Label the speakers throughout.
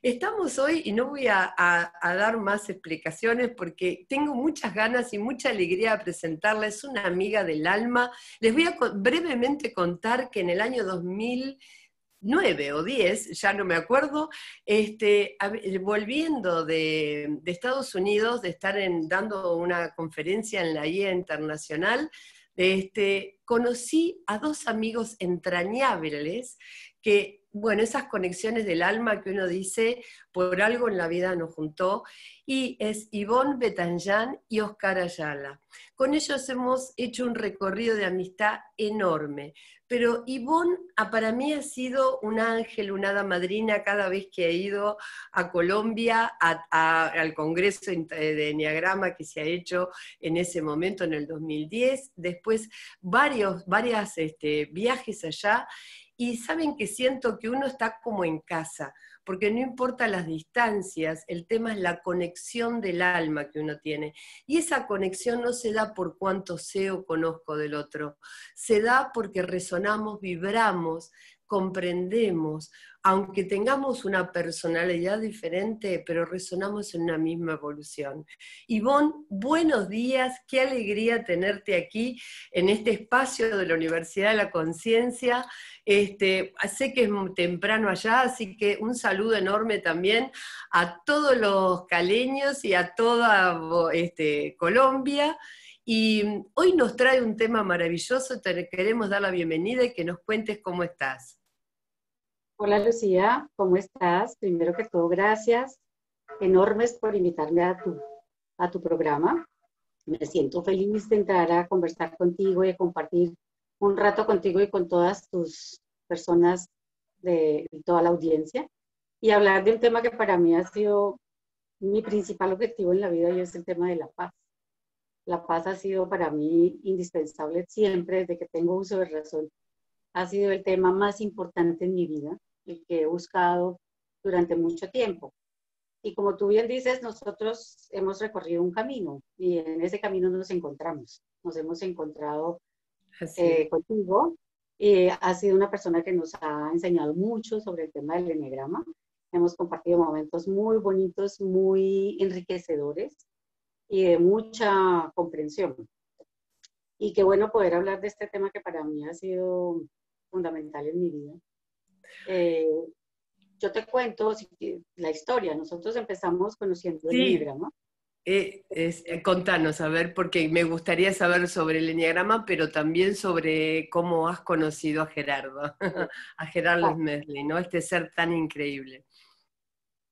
Speaker 1: Estamos hoy, y no voy a dar más explicaciones porque tengo muchas ganas y mucha alegría de presentarla. Es una amiga del alma. Les voy a brevemente contar que en el año 2009 o 10, ya no me acuerdo, volviendo de Estados Unidos, de estar dando una conferencia en la IA Internacional, conocí a dos amigos entrañables que, bueno, esas conexiones del alma que uno dice, por algo en la vida nos juntó, y es Ivonne Betanyan y Oscar Ayala. Con ellos hemos hecho un recorrido de amistad enorme, pero Ivonne para mí ha sido un ángel, una hada madrina cada vez que ha ido a Colombia, al Congreso de Enneagrama que se ha hecho en ese momento, en el 2010, después varios viajes allá, y saben que siento que uno está como en casa, porque no importa las distancias, el tema es la conexión del alma que uno tiene. Y esa conexión no se da por cuánto sé o conozco del otro, se da porque resonamos, vibramos, comprendemos, aunque tengamos una personalidad diferente, pero resonamos en una misma evolución. Ivonne, buenos días, qué alegría tenerte aquí en este espacio de la Universidad de la Conciencia. Sé que es muy temprano allá, así que un saludo enorme también a todos los caleños y a toda Colombia. Y hoy nos trae un tema maravilloso, te queremos dar la bienvenida y que nos cuentes cómo estás.
Speaker 2: Hola Lucía, ¿cómo estás? Primero que todo, gracias enormes por invitarme a tu programa. Me siento feliz de entrar a conversar contigo y de compartir un rato contigo y con todas tus personas de toda la audiencia y hablar de un tema que para mí ha sido mi principal objetivo en la vida y es el tema de la paz. La paz ha sido para mí indispensable siempre, desde que tengo uso de razón. Ha sido el tema más importante en mi vida, el que he buscado durante mucho tiempo. Y como tú bien dices, nosotros hemos recorrido un camino y en ese camino nos encontramos. Nos hemos encontrado contigo. Has sido una persona que nos ha enseñado mucho sobre el tema del eneagrama. Hemos compartido momentos muy bonitos, muy enriquecedores y de mucha comprensión. Y qué bueno poder hablar de este tema que para mí ha sido fundamental en mi vida. Yo te cuento la historia. Nosotros empezamos conociendo el eneagrama.
Speaker 1: Contanos, a ver, porque me gustaría saber sobre el eneagrama, pero también sobre cómo has conocido a Gerardo, a Gerardo Smedley, ¿no? Este ser tan increíble.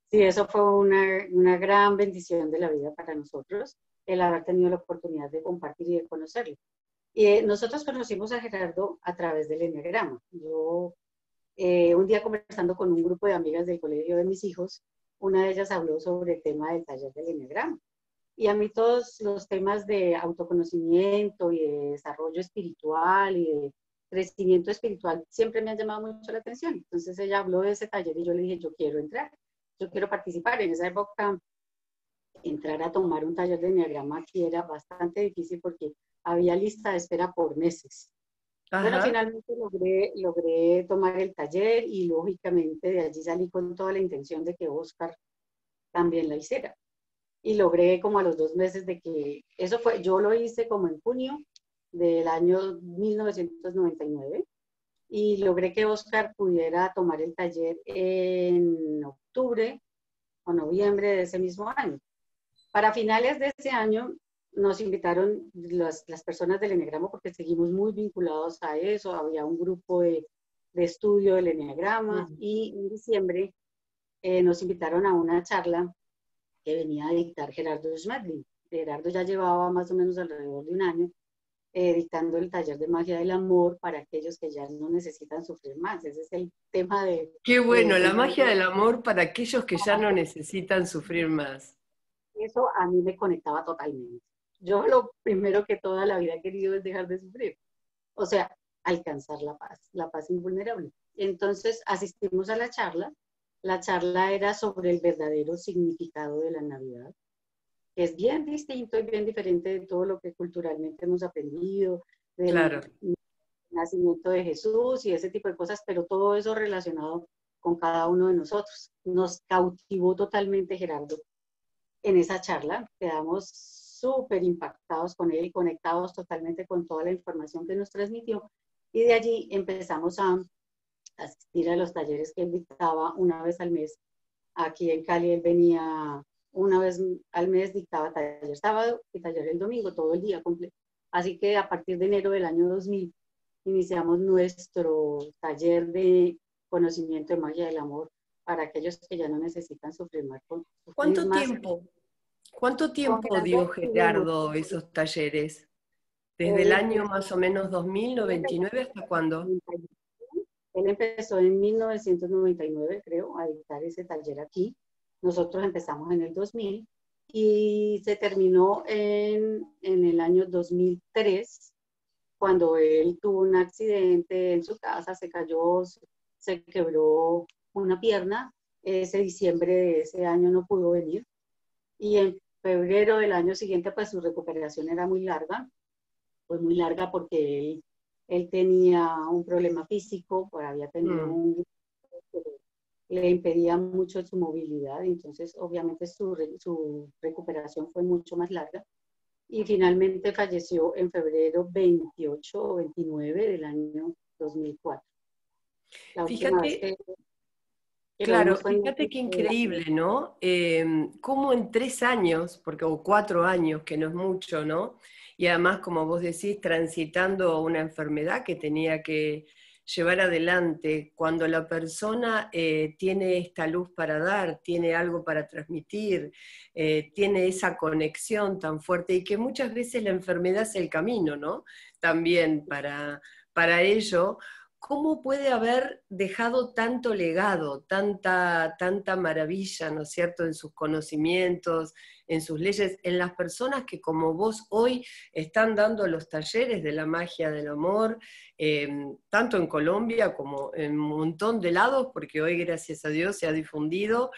Speaker 2: Sí, eso fue una gran bendición de la vida para nosotros, el haber tenido la oportunidad de compartir y de conocerlo. Y nosotros conocimos a Gerardo a través del eneagrama. Yo, un día conversando con un grupo de amigas del colegio de mis hijos, una de ellas habló sobre el tema del taller del eneagrama. Y a mí todos los temas de autoconocimiento y de desarrollo espiritual y de crecimiento espiritual siempre me han llamado mucho la atención. Entonces ella habló de ese taller y yo le dije, yo quiero entrar, yo quiero participar. En esa época, entrar a tomar un taller de eneagrama aquí era bastante difícil porque había lista de espera por meses. Ajá. Bueno, finalmente logré tomar el taller y lógicamente de allí salí con toda la intención de que Oscar también la hiciera. Y logré como a los 2 meses de que, eso fue, yo lo hice como en junio del año 1999 y logré que Oscar pudiera tomar el taller en octubre o noviembre de ese mismo año. Para finales de ese año nos invitaron las personas del eneagrama porque seguimos muy vinculados a eso, había un grupo de estudio del eneagrama y en diciembre nos invitaron a una charla que venía a dictar Gerardo Smedley. Gerardo ya llevaba más o menos alrededor de un año dictando el taller de magia del amor para aquellos que ya no necesitan sufrir más. Ese es el tema de...
Speaker 1: Qué bueno, la magia del amor para aquellos que ya no necesitan sufrir más.
Speaker 2: Eso a mí me conectaba totalmente. Yo lo primero que toda la vida he querido es dejar de sufrir. O sea, alcanzar la paz invulnerable. Entonces asistimos a la charla. La charla era sobre el verdadero significado de la Navidad, que es bien distinto y bien diferente de todo lo que culturalmente hemos aprendido, del nacimiento de Jesús y ese tipo de cosas, pero todo eso relacionado con cada uno de nosotros. Nos cautivó totalmente Gerardo en esa charla, quedamos súper impactados con él, conectados totalmente con toda la información que nos transmitió, y de allí empezamos a asistir a los talleres que él dictaba una vez al mes. Aquí en Cali él venía una vez al mes, dictaba taller sábado y taller el domingo, todo el día completo. Así que a partir de enero del año 2000 iniciamos nuestro taller de conocimiento de magia del amor para aquellos que ya no necesitan sufrir más.
Speaker 1: ¿Cuánto tiempo? ¿Cuánto
Speaker 2: Con
Speaker 1: tiempo
Speaker 2: Gerardo
Speaker 1: dio
Speaker 2: estuvimos,
Speaker 1: Gerardo esos talleres? ¿Desde
Speaker 2: él
Speaker 1: el año
Speaker 2: empezó,
Speaker 1: más o menos 2000,
Speaker 2: él empezó
Speaker 1: 99 hasta cuándo?
Speaker 2: Él empezó en 1999, creo, a dictar ese taller aquí. Nosotros empezamos en el 2000 y se terminó en el año 2003, cuando él tuvo un accidente en su casa, se cayó, se quebró una pierna. Ese diciembre de ese año no pudo venir y en febrero del año siguiente pues su recuperación era muy larga. Fue muy larga porque él tenía un problema físico, pues había tenido
Speaker 1: Mm.
Speaker 2: un que le impedía mucho su movilidad, entonces obviamente su recuperación fue mucho más larga y finalmente falleció en febrero 28 o 29 del año 2004. La última vez
Speaker 1: Fíjate,
Speaker 2: que lo
Speaker 1: claro,
Speaker 2: vimos fue en
Speaker 1: fíjate qué increíble, ¿no? Cómo en 3 años, porque o 4 años, que no es mucho, ¿no? Y además, como vos decís, transitando una enfermedad que tenía que llevar adelante, cuando la persona tiene esta luz para dar, tiene algo para transmitir, tiene esa conexión tan fuerte y que muchas veces la enfermedad es el camino, ¿no? También para ello. ¿Cómo puede haber dejado tanto legado, tanta maravilla, ¿no es cierto?, en sus conocimientos, en sus leyes, en las personas que como vos hoy están dando los talleres de la magia del amor, tanto en Colombia como en un montón de lados, porque hoy, gracias a Dios, se ha difundido.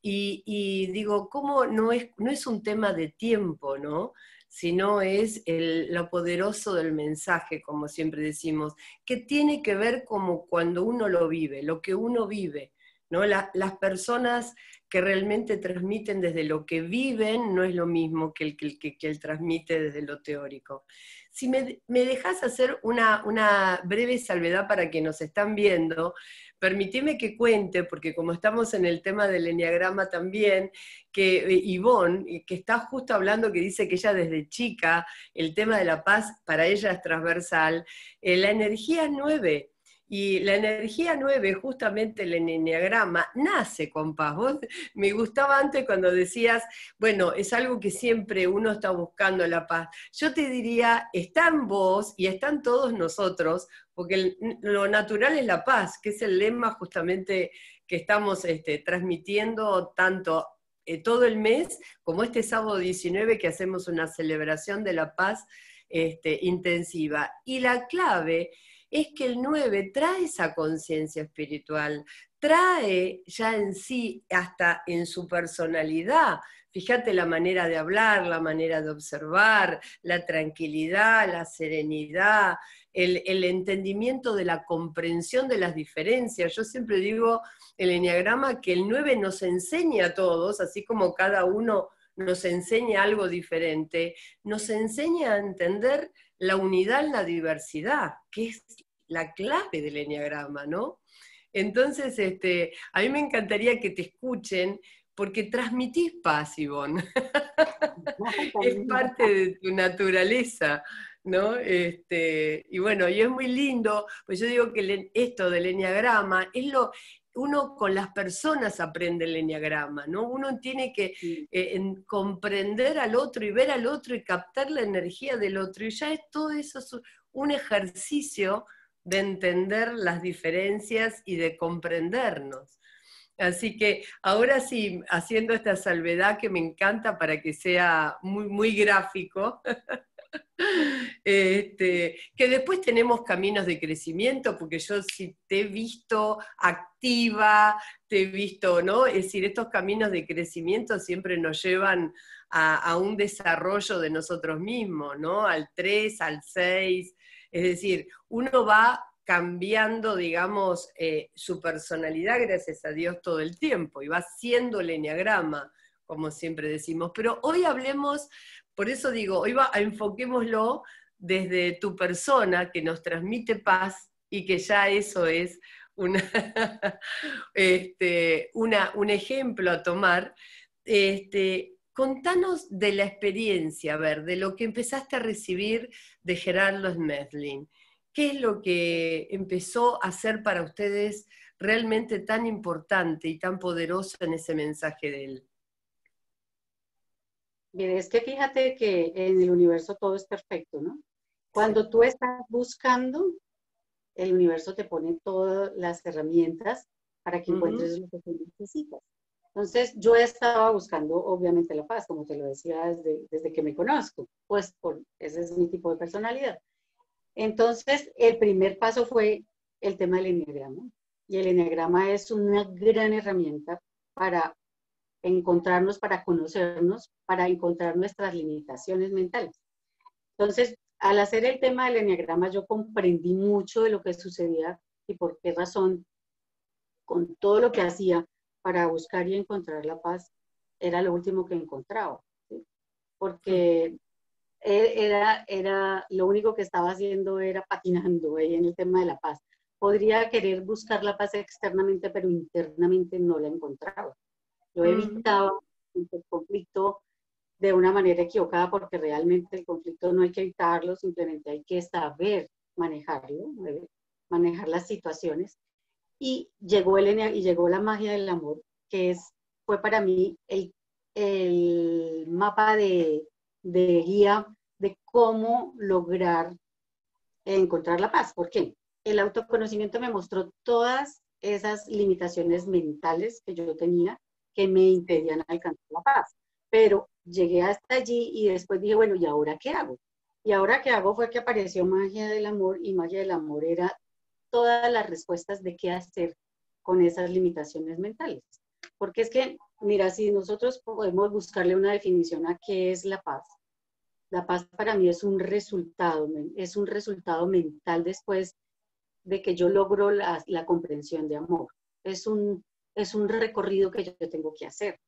Speaker 1: Y digo, ¿cómo no es un tema de tiempo, ¿no? Sino es lo poderoso del mensaje, como siempre decimos, que tiene que ver como cuando uno lo vive, lo que uno vive, ¿no? Las personas que realmente transmiten desde lo que viven no es lo mismo que el transmite desde lo teórico. Si me dejas hacer una breve salvedad para que nos están viendo, permitime que cuente, porque como estamos en el tema del eneagrama también, que Ivonne, que está justo hablando, que dice que ella desde chica, el tema de la paz para ella es transversal, la energía 9. Y la energía 9, justamente el eneagrama, nace con paz. Vos, me gustaba antes cuando decías, bueno, es algo que siempre uno está buscando la paz. Yo te diría, está en vos y está en todos nosotros, porque lo natural es la paz, que es el lema justamente que estamos transmitiendo tanto todo el mes, como este sábado 19 que hacemos una celebración de la paz intensiva. Y la clave es que el 9 trae esa conciencia espiritual, trae ya en sí, hasta en su personalidad, fíjate la manera de hablar, la manera de observar, la tranquilidad, la serenidad, el entendimiento de la comprensión de las diferencias. Yo siempre digo el eneagrama que el 9 nos enseña a todos, así como cada uno nos enseña algo diferente, nos enseña a entender la unidad en la diversidad, que es la clave del eneagrama, ¿no? Entonces, a mí me encantaría que te escuchen, porque transmitís paz, Ivonne. Es parte de tu naturaleza, ¿no? Y bueno, y es muy lindo, pues yo digo que esto del eneagrama es uno con las personas aprende el eneagrama, ¿no? Uno tiene que comprender al otro y ver al otro y captar la energía del otro, y ya es todo eso es un ejercicio de entender las diferencias y de comprendernos. Así que ahora sí, haciendo esta salvedad que me encanta para que sea muy, muy gráfico, que después tenemos caminos de crecimiento, porque yo sí te he visto activa, te he visto, ¿no? Es decir, estos caminos de crecimiento siempre nos llevan a un desarrollo de nosotros mismos, ¿no? Al 3, al 6, es decir, uno va cambiando, digamos, su personalidad, gracias a Dios, todo el tiempo, y va siendo el eneagrama, como siempre decimos. Pero hoy hablemos, por eso digo, hoy enfoquémoslo desde tu persona, que nos transmite paz, y que ya eso es una, un ejemplo a tomar. Contanos de la experiencia, a ver, de lo que empezaste a recibir de Gerardo Smedley. ¿Qué es lo que empezó a ser para ustedes realmente tan importante y tan poderoso en ese mensaje de él?
Speaker 2: Bien, es que fíjate que en el universo todo es perfecto, ¿no? Cuando tú estás buscando, el universo te pone todas las herramientas para que encuentres lo que tú necesitas. Entonces, yo estaba buscando, obviamente, la paz, como te lo decía desde que me conozco, pues ese es mi tipo de personalidad. Entonces, el primer paso fue el tema del enneagrama. Y el enneagrama es una gran herramienta para encontrarnos, para conocernos, para encontrar nuestras limitaciones mentales. Entonces, al hacer el tema del enneagrama, yo comprendí mucho de lo que sucedía y por qué razón, con todo lo que hacía para buscar y encontrar la paz, era lo último que encontraba. ¿Sí? Porque lo único que estaba haciendo era patinando en el tema de la paz. Podría querer buscar la paz externamente, pero internamente no la encontraba. Yo evitaba el conflicto de una manera equivocada porque realmente el conflicto no hay que evitarlo, simplemente hay que saber manejarlo, manejar las situaciones. Y llegó y llegó la magia del amor, que fue para mí el mapa de guía de cómo lograr encontrar la paz. ¿Por qué? El autoconocimiento me mostró todas esas limitaciones mentales que yo tenía que me impedían alcanzar la paz. Pero llegué hasta allí y después dije, bueno, ¿y ahora qué hago? Y ahora qué hago fue que apareció magia del amor, y magia del amor era todas las respuestas de qué hacer con esas limitaciones mentales. Porque es que, mira, si nosotros podemos buscarle una definición a qué es la paz para mí es un resultado mental después de que yo logro la comprensión de amor. Es un, es un recorrido que yo tengo que hacer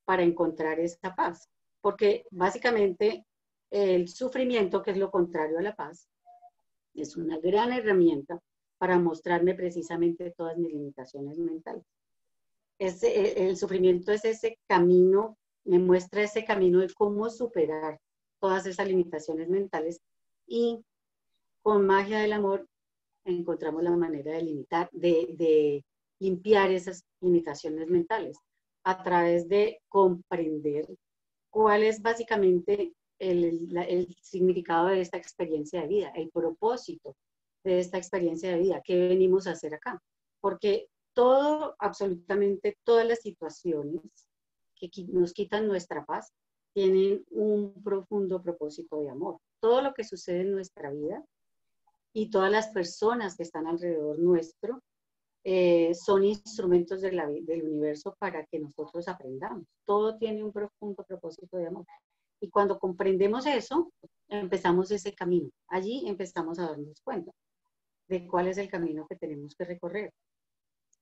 Speaker 2: para encontrar esta paz. Porque básicamente el sufrimiento, que es lo contrario a la paz, es una gran herramienta para mostrarme precisamente todas mis limitaciones mentales. El sufrimiento es ese camino, me muestra ese camino de cómo superar todas esas limitaciones mentales, y con magia del amor encontramos la manera de limpiar esas limitaciones mentales a través de comprender cuál es básicamente el significado de esta experiencia de vida, el propósito de esta experiencia de vida, qué venimos a hacer acá. Porque absolutamente todas las situaciones que nos quitan nuestra paz tienen un profundo propósito de amor. Todo lo que sucede en nuestra vida y todas las personas que están alrededor nuestro son instrumentos del universo para que nosotros aprendamos. Todo tiene un profundo propósito de amor. Y cuando comprendemos eso, empezamos ese camino. Allí empezamos a darnos cuenta de cuál es el camino que tenemos que recorrer.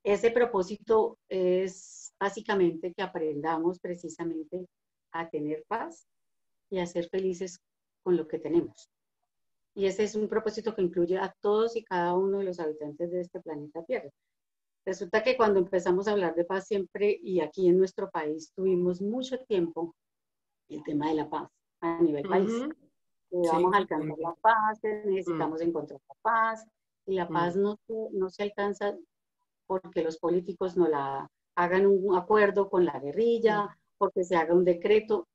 Speaker 2: Ese propósito es básicamente que aprendamos precisamente a tener paz y a ser felices con lo que tenemos. Y ese es un propósito que incluye a todos y cada uno de los habitantes de este planeta Tierra. Resulta que cuando empezamos a hablar de paz siempre, y aquí en nuestro país tuvimos mucho tiempo el tema de la paz a nivel país. Vamos a alcanzar la paz, necesitamos encontrar la paz, y la paz no se alcanza porque los políticos no la hagan un acuerdo con la guerrilla, porque se haga un decreto.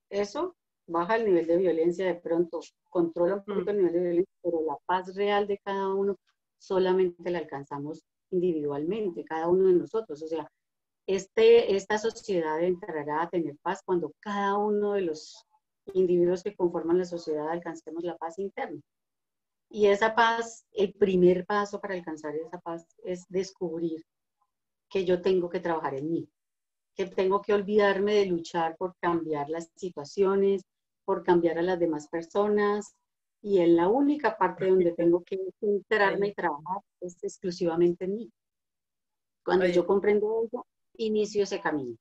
Speaker 2: Eso baja el nivel de violencia de pronto, controla un poquito el nivel de violencia, pero la paz real de cada uno solamente la alcanzamos individualmente, cada uno de nosotros. O sea, esta sociedad entrará a tener paz cuando cada uno de los individuos que conforman la sociedad alcancemos la paz interna. Y esa paz, el primer paso para alcanzar esa paz es descubrir que yo tengo que trabajar en mí, que tengo que olvidarme de luchar por cambiar las situaciones, por cambiar a las demás personas, y en la única parte donde tengo que centrarme y
Speaker 1: Ahí,
Speaker 2: trabajar es exclusivamente en mí. Cuando
Speaker 1: ahí.
Speaker 2: yo comprendo eso, inicio ese camino.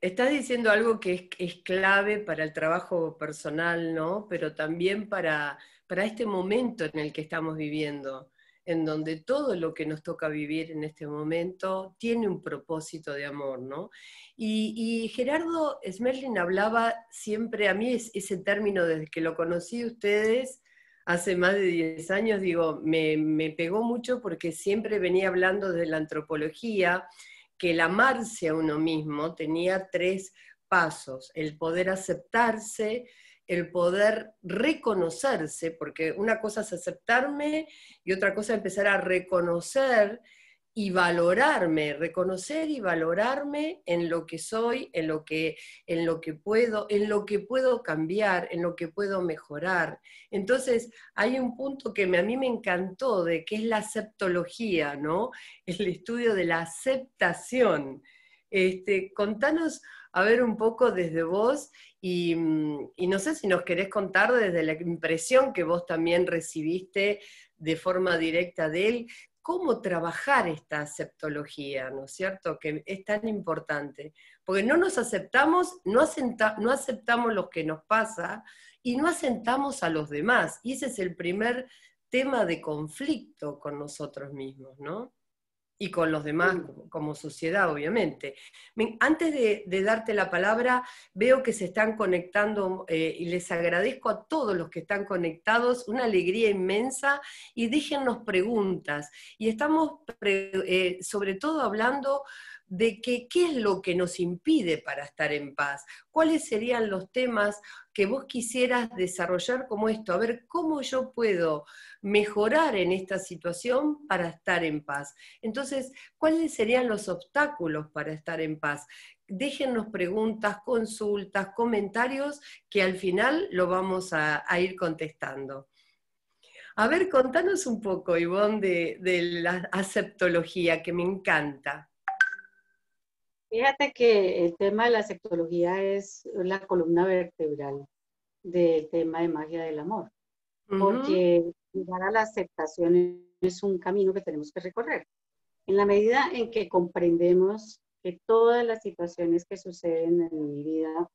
Speaker 1: Estás diciendo algo que es clave para el trabajo personal, ¿no? Pero también para este momento en el que estamos viviendo, en donde todo lo que nos toca vivir en este momento tiene un propósito de amor, ¿no? Y Gerardo Smerlin hablaba siempre, a mí ese término desde que lo conocí de ustedes hace más de 10 años, digo, me pegó mucho porque siempre venía hablando de la antropología, que el amarse a uno mismo tenía tres pasos: el poder aceptarse, el poder reconocerse, porque una cosa es aceptarme y otra cosa es empezar a reconocer y valorarme, reconocer y valorarme en lo que soy, en lo que puedo cambiar, en lo que puedo mejorar. Entonces, hay un punto que a mí me encantó, de que es la aceptología, ¿no? El estudio de la aceptación. Contanos, a ver, un poco desde vos, y no sé si nos querés contar desde la impresión que vos también recibiste de forma directa de él, cómo trabajar esta aceptología, ¿no es cierto? Que es tan importante. Porque no nos aceptamos, no aceptamos lo que nos pasa y no aceptamos a los demás. Y ese es el primer tema de conflicto con nosotros mismos, ¿no? Y con los demás
Speaker 2: Sí.
Speaker 1: como sociedad, obviamente. Antes de darte la palabra, veo que se están conectando, y les agradezco a todos los que están conectados, una alegría inmensa, y déjennos preguntas. Y estamos sobre todo hablando de qué es lo que nos impide para estar en paz, cuáles serían los temas que vos quisieras desarrollar como esto, a ver cómo yo puedo mejorar en esta situación para estar en paz. Entonces, ¿cuáles serían los obstáculos para estar en paz? Déjennos preguntas, consultas, comentarios, que al final lo vamos a ir contestando. A ver, contanos un poco, Ivonne, de la aceptología, que me encanta.
Speaker 2: Fíjate que el tema de la sexología es la columna vertebral del tema de magia del amor,
Speaker 1: Ujú.
Speaker 2: porque llegar a la aceptación es un camino que tenemos que recorrer. En la medida en que comprendemos que todas las situaciones que suceden en mi vida,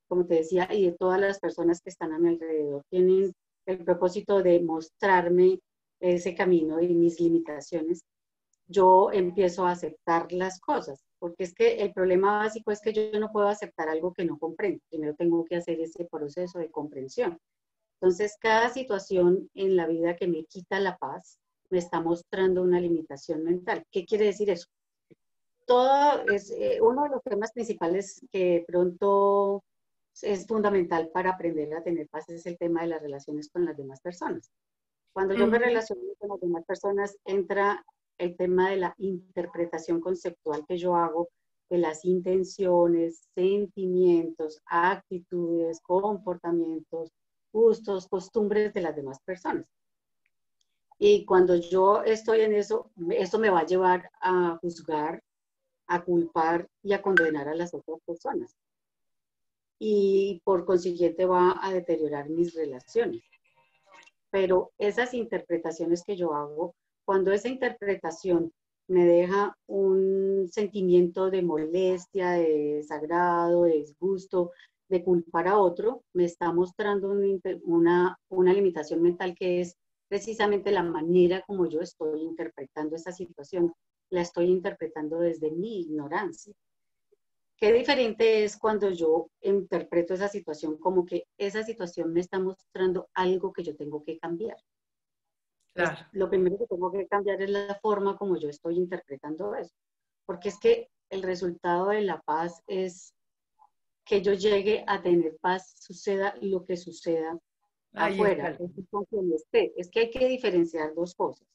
Speaker 2: como te decía, y de todas las personas que están a mi alrededor, tienen el propósito de mostrarme ese camino y mis limitaciones, yo empiezo a aceptar las cosas, porque es que el problema básico es que yo no puedo aceptar algo que no comprendo. Primero tengo que hacer ese proceso de comprensión. Entonces, cada situación en la vida que me quita la paz me está mostrando una limitación mental. ¿Qué quiere decir eso? Todo es uno de los temas principales que pronto es fundamental para aprender a tener paz es el tema de las relaciones con las demás personas. Cuando yo me
Speaker 1: Ujú.
Speaker 2: relaciono con las demás personas, entra el tema de la interpretación conceptual que yo hago de las intenciones, sentimientos, actitudes, comportamientos, gustos, costumbres de las demás personas. Y cuando yo estoy en eso, esto me va a llevar a juzgar, a culpar y a condenar a las otras personas. Y por consiguiente va a deteriorar mis relaciones. Pero esas interpretaciones que yo hago, cuando esa interpretación me deja un sentimiento de molestia, de desagrado, de disgusto, de culpar a otro, me está mostrando una limitación mental que es precisamente la manera como yo estoy interpretando esa situación. La estoy interpretando desde mi ignorancia. Qué diferente es cuando yo interpreto esa situación como que esa situación me está mostrando algo que yo tengo que cambiar. Entonces,
Speaker 1: Claro.
Speaker 2: lo primero que tengo que cambiar es la forma como yo estoy interpretando eso. Porque es que el resultado de la paz es que yo llegue a tener paz, suceda lo que suceda
Speaker 1: Ahí
Speaker 2: afuera,
Speaker 1: está.
Speaker 2: es con quien esté. Es que hay que diferenciar dos cosas.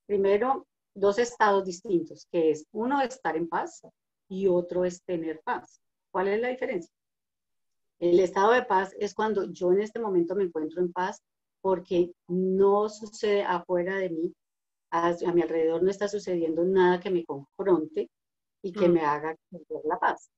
Speaker 2: Primero, dos estados distintos, que es uno estar en paz y otro es tener paz. ¿Cuál es la diferencia? El estado de paz es cuando yo en este momento me encuentro en paz porque no sucede afuera de mí, a mi alrededor no está sucediendo nada que me confronte y que
Speaker 1: Mm.
Speaker 2: me haga perder la paz.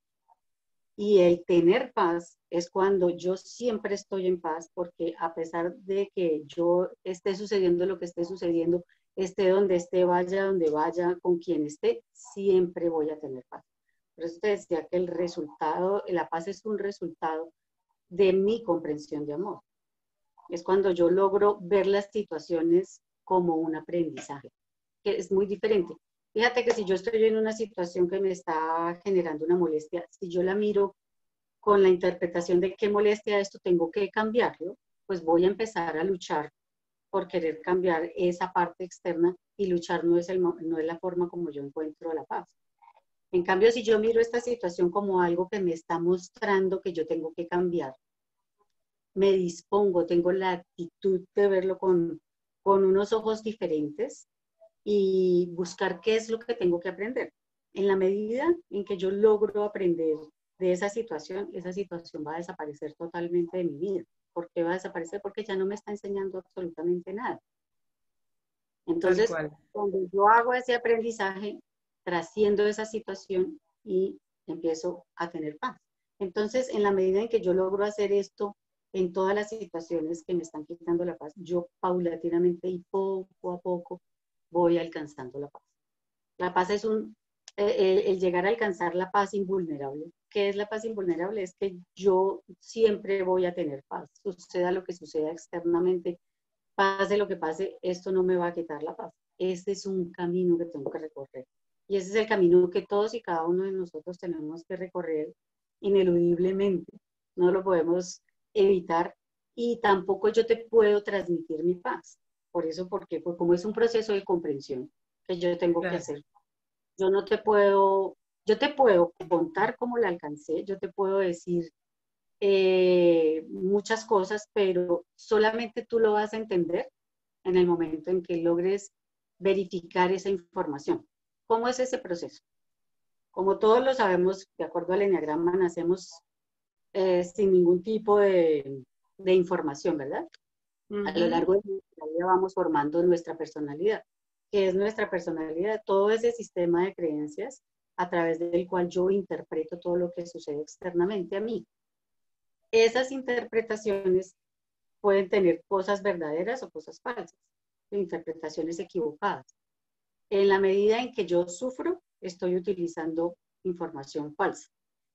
Speaker 2: Y el tener paz es cuando yo siempre estoy en paz, porque a pesar de que yo esté sucediendo lo que esté sucediendo, esté donde esté, vaya donde vaya, con quien esté, siempre voy a tener paz. Por eso te decía que el resultado, la paz es un resultado de mi comprensión de amor. Es cuando yo logro ver las situaciones como un aprendizaje, que es muy diferente. Fíjate que si yo estoy en una situación que me está generando una molestia, si yo la miro con la interpretación de qué molestia esto, tengo que cambiarlo, pues voy a empezar a luchar por querer cambiar esa parte externa, y luchar no es la forma como yo encuentro la paz. En cambio, si yo miro esta situación como algo que me está mostrando que yo tengo que cambiar, me dispongo, tengo la actitud de verlo con unos ojos diferentes y buscar qué es lo que tengo que aprender. En la medida en que yo logro aprender de esa situación va a desaparecer totalmente de mi vida. ¿Por qué va a desaparecer? Porque ya no me está enseñando absolutamente nada.
Speaker 1: Tal
Speaker 2: Entonces,
Speaker 1: cual.
Speaker 2: cuando yo hago ese aprendizaje, trasciendo esa situación y empiezo a tener paz. Entonces, en la medida en que yo logro hacer esto en todas las situaciones que me están quitando la paz, yo paulatinamente y poco a poco voy alcanzando la paz. La paz es el llegar a alcanzar la paz invulnerable. ¿Qué es la paz invulnerable? Es que yo siempre voy a tener paz, suceda lo que suceda externamente, pase lo que pase, esto no me va a quitar la paz. Este es un camino que tengo que recorrer. Y ese es el camino que todos y cada uno de nosotros tenemos que recorrer ineludiblemente. No lo podemos evitar, y tampoco yo te puedo transmitir mi paz. Por eso, porque pues como es un proceso de comprensión que yo tengo que
Speaker 1: Claro.
Speaker 2: hacer, yo no te puedo, yo te puedo contar cómo la alcancé, yo te puedo decir muchas cosas, pero solamente tú lo vas a entender en el momento en que logres verificar esa información. ¿Cómo es ese proceso? Como todos lo sabemos, de acuerdo al enneagrama, nacemos sin ningún tipo de información, ¿verdad? A lo
Speaker 1: Ujú.
Speaker 2: largo de nuestra vida vamos formando nuestra personalidad. ¿Qué es nuestra personalidad? Todo ese sistema de creencias a través del cual yo interpreto todo lo que sucede externamente a mí. Esas interpretaciones pueden tener cosas verdaderas o cosas falsas, interpretaciones equivocadas. En la medida en que yo sufro, estoy utilizando información falsa.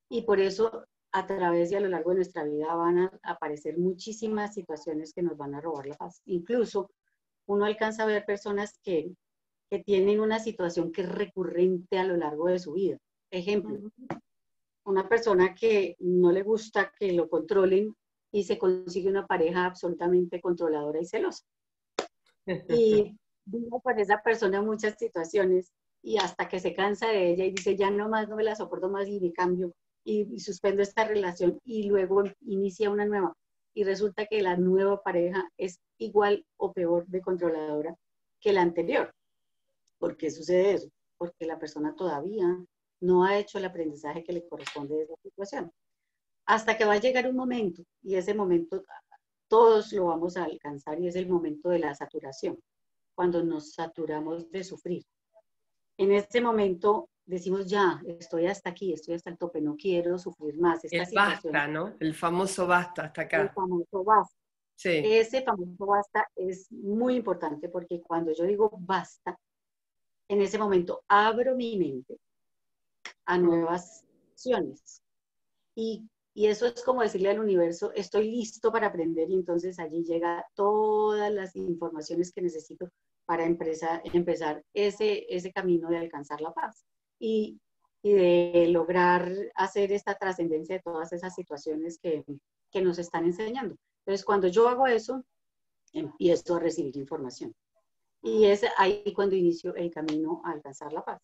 Speaker 2: Y por eso, a través y a lo largo de nuestra vida van a aparecer muchísimas situaciones que nos van a robar la paz. Incluso uno alcanza a ver personas que tienen una situación que es recurrente a lo largo de su vida. Ejemplo,
Speaker 1: Ujú.
Speaker 2: una persona que no le gusta que lo controlen y se consigue una pareja absolutamente controladora y celosa. Y vive con esa persona muchas situaciones, y hasta que se cansa de ella y dice, ya no más, no me la soporto más y me cambio y suspendo esta relación, y luego inicia una nueva. Y resulta que la nueva pareja es igual o peor de controladora que la anterior. ¿Por qué sucede eso? Porque la persona todavía no ha hecho el aprendizaje que le corresponde de esa situación. Hasta que va a llegar un momento, y ese momento todos lo vamos a alcanzar, y es el momento de la saturación, cuando nos saturamos de sufrir. En este momento decimos, ya, estoy hasta aquí, estoy hasta el tope, no quiero sufrir más esta
Speaker 1: El
Speaker 2: situación.
Speaker 1: basta, ¿no? El famoso basta hasta
Speaker 2: El
Speaker 1: acá.
Speaker 2: famoso basta.
Speaker 1: Sí.
Speaker 2: Ese famoso basta es muy importante, porque cuando yo digo basta, en ese momento abro mi mente a
Speaker 1: Mm.
Speaker 2: nuevas opciones. Y eso es como decirle al universo, estoy listo para aprender, y entonces allí llega todas las informaciones que necesito para empezar ese camino de alcanzar la paz y, y de lograr hacer esta trascendencia de todas esas situaciones que nos están enseñando. Entonces, cuando yo hago eso, empiezo a recibir información. Y es ahí cuando inicio el camino a alcanzar la paz.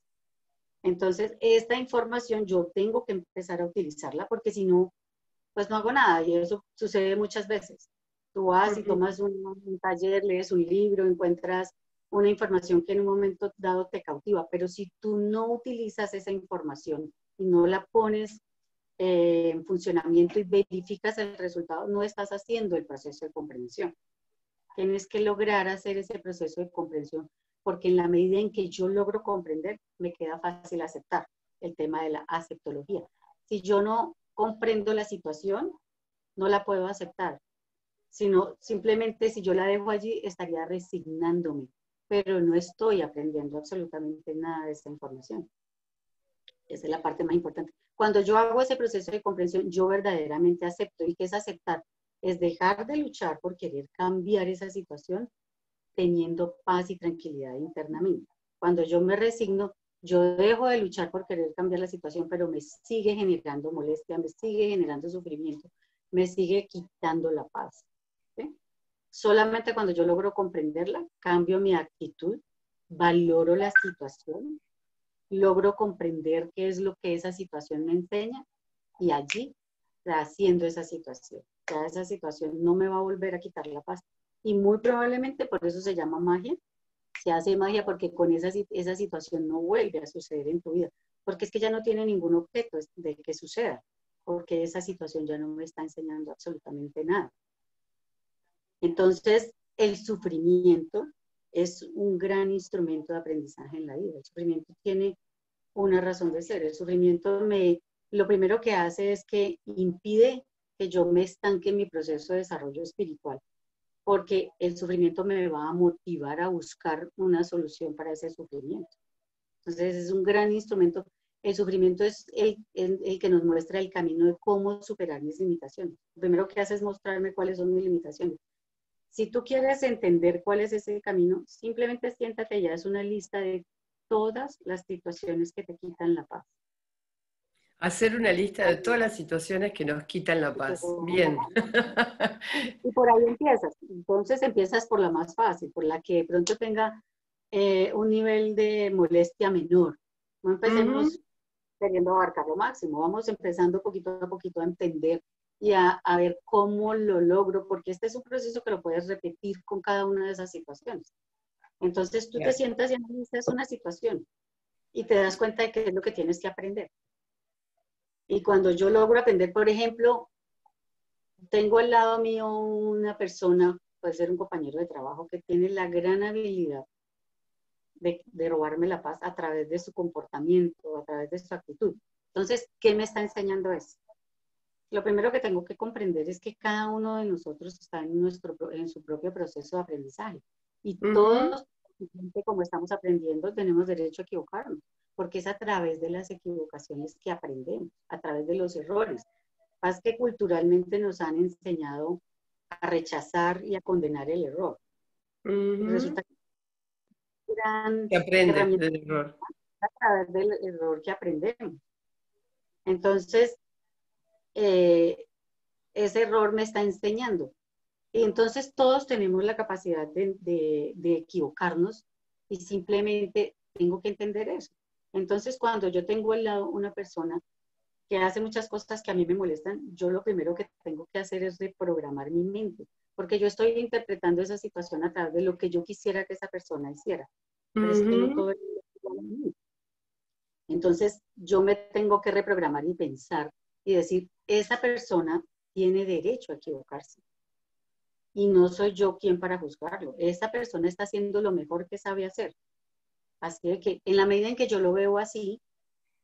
Speaker 2: Entonces, esta información yo tengo que empezar a utilizarla, porque si no, pues no hago nada, y eso sucede muchas veces. Tú vas y
Speaker 1: Ujú.
Speaker 2: tomas un taller, lees un libro, encuentras una información que en un momento dado te cautiva, pero si tú no utilizas esa información y no la pones en funcionamiento y verificas el resultado, no estás haciendo el proceso de comprensión. Tienes que lograr hacer ese proceso de comprensión, porque en la medida en que yo logro comprender, me queda fácil aceptar el tema de la aceptología. Si yo no comprendo la situación, no la puedo aceptar, sino simplemente si yo la dejo allí estaría resignándome, pero no estoy aprendiendo absolutamente nada de esta información. Esa es la parte más importante. Cuando yo hago ese proceso de comprensión, yo verdaderamente acepto. ¿Y qué es aceptar? Es dejar de luchar por querer cambiar esa situación teniendo paz y tranquilidad internamente. Cuando yo me resigno, yo dejo de luchar por querer cambiar la situación, pero me sigue generando molestia, me sigue generando sufrimiento, me sigue quitando la paz. ¿Sí? Solamente cuando yo logro comprenderla, cambio mi actitud, valoro la situación, logro comprender qué es lo que esa situación me enseña y allí trasciendo esa situación. Ya esa situación no me va a volver a quitar la paz. Y muy probablemente por eso se llama magia. Se hace magia porque con esa situación no vuelve a suceder en tu vida. Porque es que ya no tiene ningún objeto de que suceda. Porque esa situación ya no me está enseñando absolutamente nada. Entonces, el sufrimiento es un gran instrumento de aprendizaje en la vida. El sufrimiento tiene una razón de ser. El sufrimiento lo primero que hace es que impide que yo me estanque en mi proceso de desarrollo espiritual, porque el sufrimiento me va a motivar a buscar una solución para ese sufrimiento. Entonces es un gran instrumento. El sufrimiento es el que nos muestra el camino de cómo superar mis limitaciones. Lo primero que hace es mostrarme cuáles son mis limitaciones. Si tú quieres entender cuál es ese camino, simplemente siéntate, ya es una lista de todas las situaciones que te quitan la paz.
Speaker 1: Hacer una lista de todas las situaciones que nos quitan la paz. Bien.
Speaker 2: Y por ahí empiezas. Entonces empiezas por la más fácil, por la que de pronto tenga un nivel de molestia menor. No empecemos queriendo abarcar lo máximo, vamos empezando poquito a poquito a entender y a ver cómo lo logro, porque este es un proceso que lo puedes repetir con cada una de esas situaciones. Entonces tú te sientas y analizas una situación y te das cuenta de qué es lo que tienes que aprender. Y cuando yo logro aprender, por ejemplo, tengo al lado mío una persona, puede ser un compañero de trabajo, que tiene la gran habilidad de robarme la paz a través de su comportamiento, a través de su actitud. Entonces, ¿qué me está enseñando eso? Lo primero que tengo que comprender es que cada uno de nosotros está en su propio proceso de aprendizaje. Y todos, como estamos aprendiendo, tenemos derecho a equivocarnos, porque es a través de las equivocaciones que aprendemos, a través de los errores. Más que culturalmente nos han enseñado a rechazar y a condenar el error. Resulta que es una gran herramienta
Speaker 1: del error.
Speaker 2: a través del error que aprendemos. Entonces, ese error me está enseñando. Y entonces todos tenemos la capacidad de equivocarnos y simplemente tengo que entender eso. Entonces, cuando yo tengo al lado una persona que hace muchas cosas que a mí me molestan, yo lo primero que tengo que hacer es reprogramar mi mente, porque yo estoy interpretando esa situación a través de lo que yo quisiera que esa persona hiciera. Pero es que no todo el mundo es igual a mí. Entonces, yo me tengo que reprogramar y pensar y decir, esa persona tiene derecho a equivocarse. Y no soy yo quien para juzgarlo. Esa persona está haciendo lo mejor que sabe hacer. Así de que en la medida en que yo lo veo así,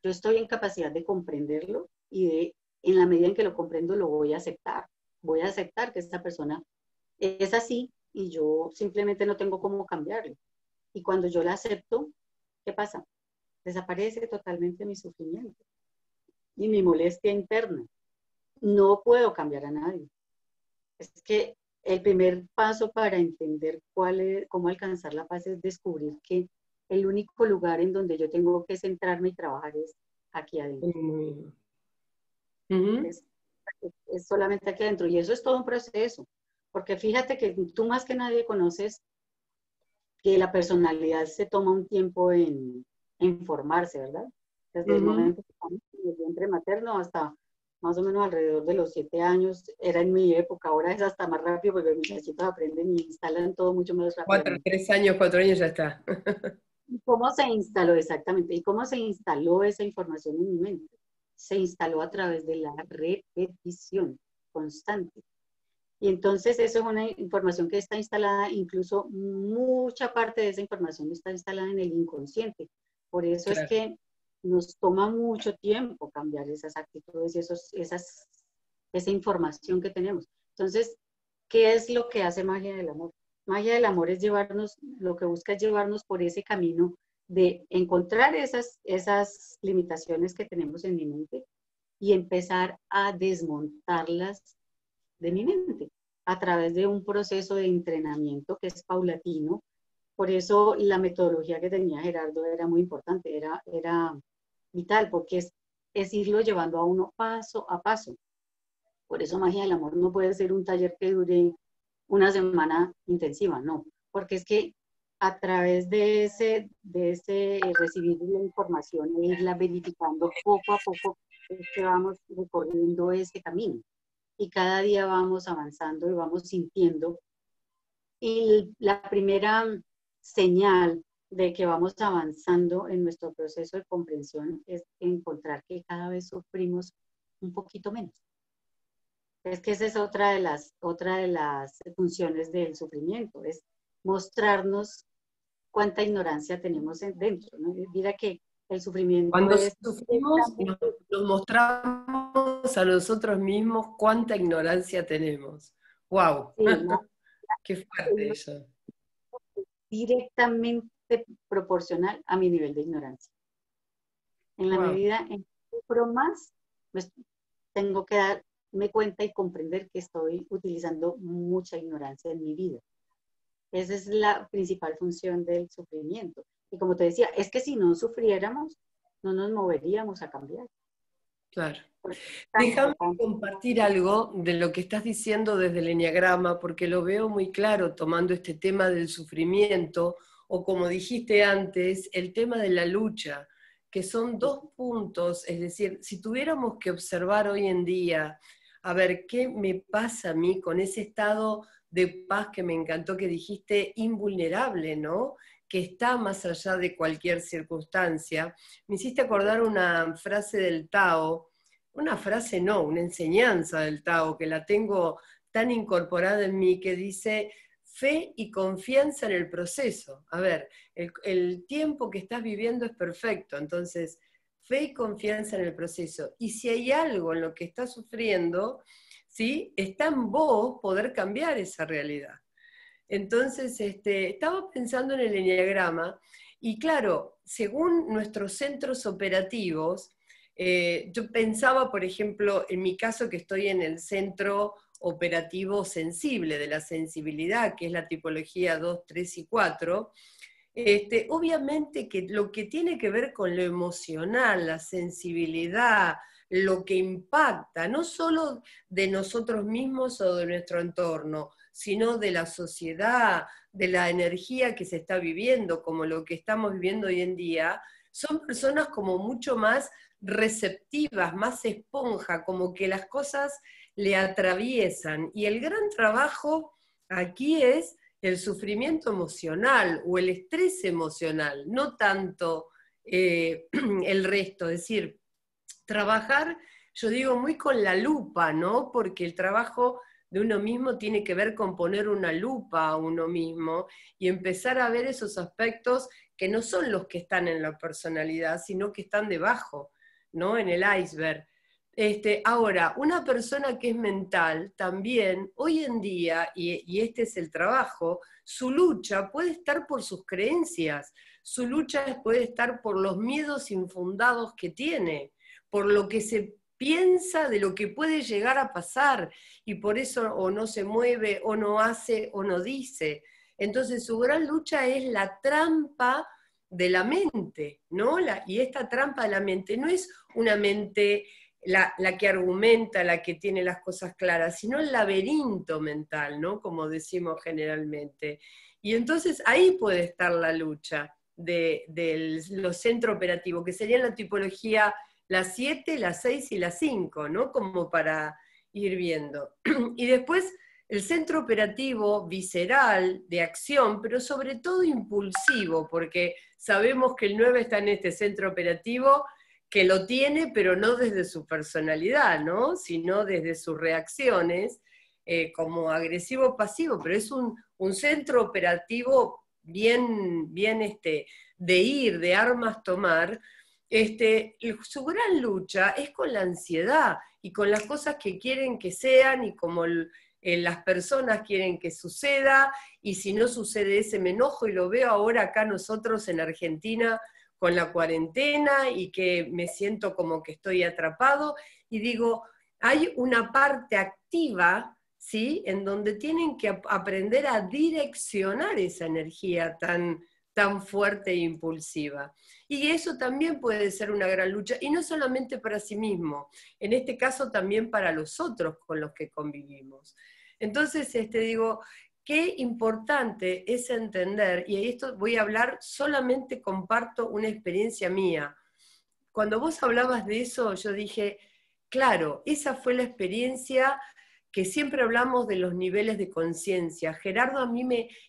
Speaker 2: yo estoy en capacidad de comprenderlo y en la medida en que lo comprendo lo voy a aceptar. Voy a aceptar que esta persona es así y yo simplemente no tengo cómo cambiarlo. Y cuando yo la acepto, ¿qué pasa? Desaparece totalmente mi sufrimiento y mi molestia interna. No puedo cambiar a nadie. Es que el primer paso para entender cómo alcanzar la paz es descubrir que el único lugar en donde yo tengo que centrarme y trabajar es aquí adentro. Es solamente aquí adentro. Y eso es todo un proceso. Porque fíjate que tú más que nadie conoces que la personalidad se toma un tiempo en formarse, ¿verdad? Desde el momento que estamos en el vientre materno hasta más o menos alrededor de los 7 años, era en mi época, ahora es hasta más rápido porque mis muchachitos aprenden y instalan todo mucho más rápido.
Speaker 1: 4 años ya está.
Speaker 2: ¿Y cómo se instaló exactamente? ¿Y cómo se instaló esa información en mi mente? Se instaló a través de la repetición constante. Y entonces eso es una información que está instalada, incluso mucha parte de esa información está instalada en el inconsciente. Por eso es que nos toma mucho tiempo cambiar esas actitudes y esa información que tenemos. Entonces, ¿qué es lo que hace magia del amor? Magia del amor es llevarnos, lo que busca es llevarnos por ese camino de encontrar esas limitaciones que tenemos en mi mente y empezar a desmontarlas de mi mente a través de un proceso de entrenamiento que es paulatino. Por eso la metodología que tenía Gerardo era muy importante, era vital, porque es irlo llevando a uno paso a paso. Por eso magia del amor no puede ser un taller que dure una semana intensiva, no, porque es que a través de ese recibir la información e irla verificando poco a poco, es que vamos recorriendo ese camino. Y cada día vamos avanzando y vamos sintiendo. Y la primera señal de que vamos avanzando en nuestro proceso de comprensión es encontrar que cada vez sufrimos un poquito menos. Es que esa es otra de las funciones del sufrimiento, es mostrarnos cuánta ignorancia tenemos dentro, ¿no? Mira que el sufrimiento
Speaker 1: Cuando
Speaker 2: es
Speaker 1: sufrimos, nos mostramos a nosotros mismos cuánta ignorancia tenemos. ¡Wow!
Speaker 2: sí,
Speaker 1: ¡Qué fuerte eso!
Speaker 2: directamente proporcional a mi nivel de ignorancia. En la
Speaker 1: ¡Wow!
Speaker 2: medida en que sufro más, pues tengo que darme cuenta y comprender que estoy utilizando mucha ignorancia en mi vida. Esa es la principal función del sufrimiento. Y como te decía, es que si no sufriéramos, no nos moveríamos a cambiar.
Speaker 1: Claro.
Speaker 2: Porque es tan
Speaker 1: Déjame
Speaker 2: importante.
Speaker 1: compartir algo de lo que estás diciendo desde el eneagrama, porque lo veo muy claro tomando este tema del sufrimiento, o como dijiste antes, el tema de la lucha, que son dos puntos, es decir, si tuviéramos que observar hoy en día, a ver, ¿qué me pasa a mí con ese estado de paz que me encantó que dijiste, invulnerable, ¿no? Que está más allá de cualquier circunstancia. Me hiciste acordar una frase del Tao, una frase no, una enseñanza del Tao, que la tengo tan incorporada en mí, que dice fe y confianza en el proceso. A ver, el tiempo que estás viviendo es perfecto, entonces fe y confianza en el proceso. Y si hay algo en lo que estás sufriendo, ¿sí? Está en vos poder cambiar esa realidad. Entonces, estaba pensando en el eneagrama y claro, según nuestros centros operativos, yo pensaba, por ejemplo, en mi caso que estoy en el centro operativo sensible de la sensibilidad, que es la tipología 2, 3 y 4, obviamente que lo que tiene que ver con lo emocional, la sensibilidad, lo que impacta, no solo de nosotros mismos o de nuestro entorno, sino de la sociedad, de la energía que se está viviendo, como lo que estamos viviendo hoy en día, son personas como mucho más receptivas, más esponja, como que las cosas le atraviesan. Y el gran trabajo aquí es el sufrimiento emocional o el estrés emocional, no tanto el resto, es decir, trabajar, yo digo, muy con la lupa, ¿no? Porque el trabajo de uno mismo tiene que ver con poner una lupa a uno mismo y empezar a ver esos aspectos que no son los que están en la personalidad, sino que están debajo, ¿no? En el iceberg. Ahora, una persona que es mental también, hoy en día, y este es el trabajo, su lucha puede estar por sus creencias, su lucha puede estar por los miedos infundados que tiene, por lo que se piensa de lo que puede llegar a pasar, y por eso o no se mueve, o no hace, o no dice. Entonces su gran lucha es la trampa de la mente, ¿no? Y esta trampa de la mente no es una mente la que argumenta, la que tiene las cosas claras, sino el laberinto mental, ¿no? Como decimos generalmente. Y entonces ahí puede estar la lucha de los centros operativos, que serían la tipología las 7, las 6 y las 5, ¿no? Como para ir viendo. Y después el centro operativo visceral, de acción, pero sobre todo impulsivo, porque sabemos que el 9 está en este centro operativo, que lo tiene, pero no desde su personalidad, ¿no? Sino desde sus reacciones, como agresivo-pasivo, pero es un centro operativo bien de ir, de armas tomar, su gran lucha es con la ansiedad y con las cosas que quieren que sean y como las personas quieren que suceda, y si no sucede ese me enojo, y lo veo ahora acá nosotros en Argentina con la cuarentena y que me siento como que estoy atrapado, y digo, hay una parte activa, ¿sí?, en donde tienen que aprender a direccionar esa energía tan fuerte e impulsiva. Y eso también puede ser una gran lucha, y no solamente para sí mismo, en este caso también para los otros con los que convivimos. Entonces, digo, qué importante es entender, y esto voy a hablar, solamente comparto una experiencia mía. Cuando vos hablabas de eso, yo dije, claro, esa fue la experiencia que siempre hablamos de los niveles de conciencia. Gerardo,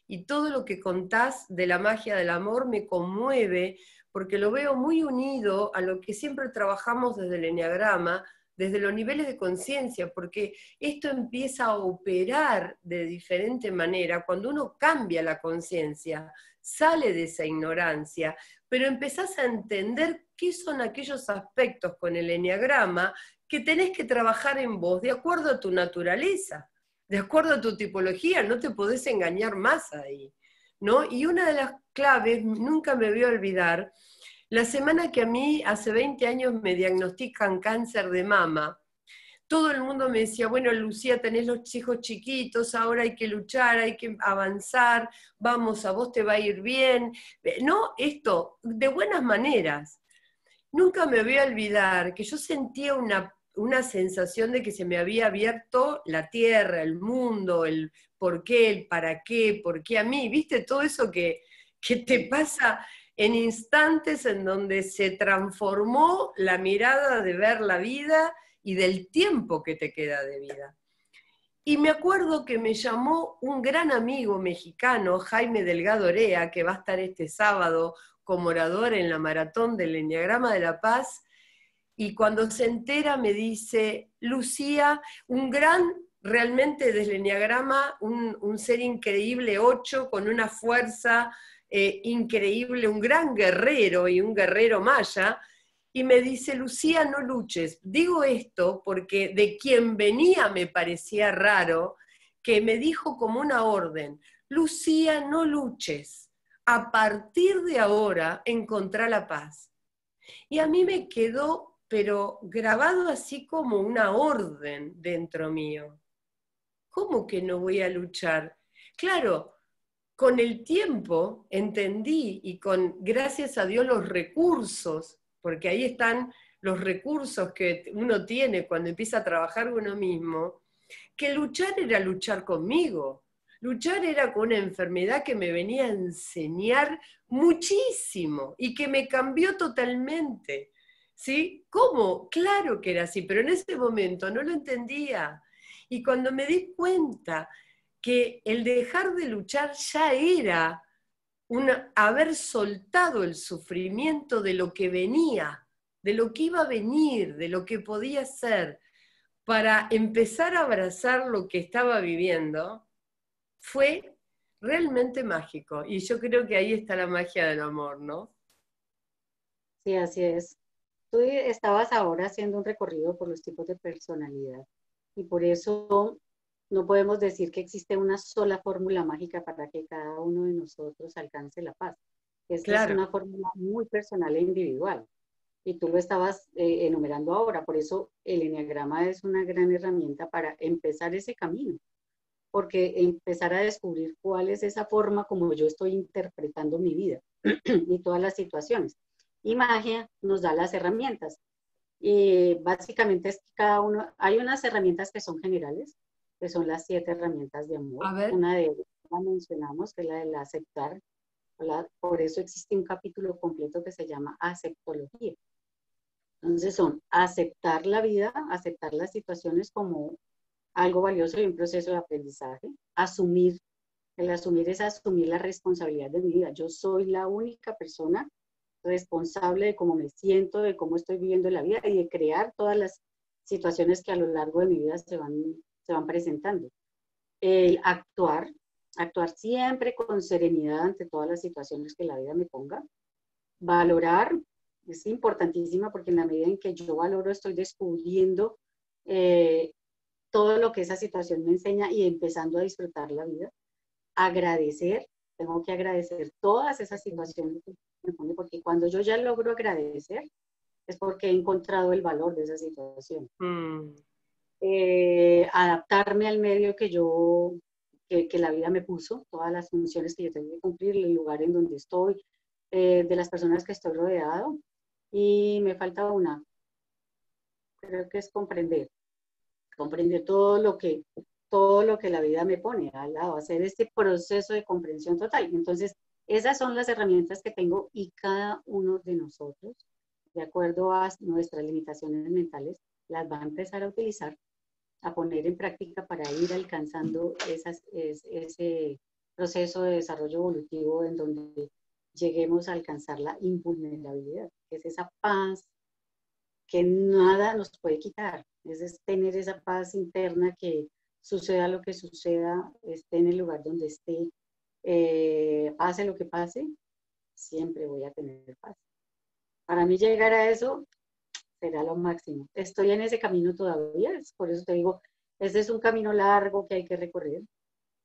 Speaker 1: y todo lo que contás de la magia del amor me conmueve, porque lo veo muy unido a lo que siempre trabajamos desde el Eneagrama, desde los niveles de conciencia, porque esto empieza a operar de diferente manera cuando uno cambia la conciencia, sale de esa ignorancia, pero empezás a entender qué son aquellos aspectos con el Eneagrama que tenés que trabajar en vos de acuerdo a tu naturaleza, de acuerdo a tu tipología, no te podés engañar más ahí, ¿no? Y una de las claves, nunca me voy a olvidar, la semana que a mí hace 20 años me diagnostican cáncer de mama, todo el mundo me decía, bueno, Lucía, tenés los hijos chiquitos, ahora hay que luchar, hay que avanzar, vamos, a vos te va a ir bien. No, esto, de buenas maneras. Nunca me voy a olvidar que yo sentía una sensación de que se me había abierto la tierra, el mundo, el por qué, el para qué, por qué a mí, ¿viste? Todo eso que te pasa en instantes en donde se transformó la mirada de ver la vida y del tiempo que te queda de vida. Y me acuerdo que me llamó un gran amigo mexicano, Jaime Delgado Orea, que va a estar este sábado como orador en la maratón del Eneagrama de la Paz, y cuando se entera me dice, Lucía, un gran, realmente del Eneagrama, un ser increíble, 8, con una fuerza increíble, un gran guerrero y un guerrero maya, y me dice, Lucía, no luches. Digo esto porque de quien venía me parecía raro, que me dijo como una orden, Lucía, no luches, a partir de ahora encontrá la paz. Y a mí me quedó, pero grabado así como una orden dentro mío. ¿Cómo que no voy a luchar? Claro, con el tiempo entendí, y gracias a Dios, los recursos, porque ahí están los recursos que uno tiene cuando empieza a trabajar uno mismo, que luchar era luchar conmigo. Luchar era con una enfermedad que me venía a enseñar muchísimo y que me cambió totalmente. ¿Sí? ¿Cómo? Claro que era así, pero en ese momento no lo entendía. Y cuando me di cuenta que el dejar de luchar ya era haber soltado el sufrimiento de lo que venía, de lo que iba a venir, de lo que podía ser, para empezar a abrazar lo que estaba viviendo, fue realmente mágico. Y yo creo que ahí está la magia del amor, ¿no?
Speaker 2: Sí, así es. Tú estabas ahora haciendo un recorrido por los tipos de personalidad y por eso no podemos decir que existe una sola fórmula mágica para que cada uno de nosotros alcance la paz. Esta es
Speaker 1: Claro,
Speaker 2: una fórmula muy personal e individual y tú lo estabas enumerando ahora. Por eso el eneagrama es una gran herramienta para empezar ese camino, porque empezar a descubrir cuál es esa forma como yo estoy interpretando mi vida y todas las situaciones. Y magia nos da las herramientas. Y básicamente es que cada uno, hay unas herramientas que son generales, que son las 7 herramientas de amor.
Speaker 1: a ver,
Speaker 2: Una de ellas la mencionamos, que es la del aceptar. Por eso existe un capítulo completo que se llama aceptología. Entonces son aceptar la vida, aceptar las situaciones como algo valioso y un proceso de aprendizaje, asumir, el asumir es asumir la responsabilidad de mi vida. Yo soy la única persona responsable de cómo me siento, de cómo estoy viviendo la vida y de crear todas las situaciones que a lo largo de mi vida se van presentando. El actuar siempre con serenidad ante todas las situaciones que la vida me ponga. Valorar Es importantísima porque en la medida en que yo valoro, estoy descubriendo eh, todo lo que esa situación me enseña y empezando a disfrutar la vida. Agradecer, tengo que agradecer todas esas situaciones que me pone, porque cuando yo ya logro agradecer, es porque he encontrado el valor de esa situación.
Speaker 1: Mm.
Speaker 2: Adaptarme al medio que la vida me puso, todas las funciones que yo tengo que cumplir, el lugar en donde estoy, de las personas que estoy rodeado. Y me falta una, creo que es comprender todo lo que la vida me pone al lado, hacer este proceso de comprensión total. Entonces, esas son las herramientas que tengo y cada uno de nosotros, de acuerdo a nuestras limitaciones mentales, las va a empezar a utilizar, a poner en práctica para ir alcanzando ese proceso de desarrollo evolutivo en donde lleguemos a alcanzar la invulnerabilidad, que es esa paz que nada nos puede quitar. Es tener esa paz interna que suceda lo que suceda, esté en el lugar donde esté, pase lo que pase, siempre voy a tener paz. Para mí llegar a eso será lo máximo. Estoy en ese camino todavía, por eso te digo, este es un camino largo que hay que recorrer,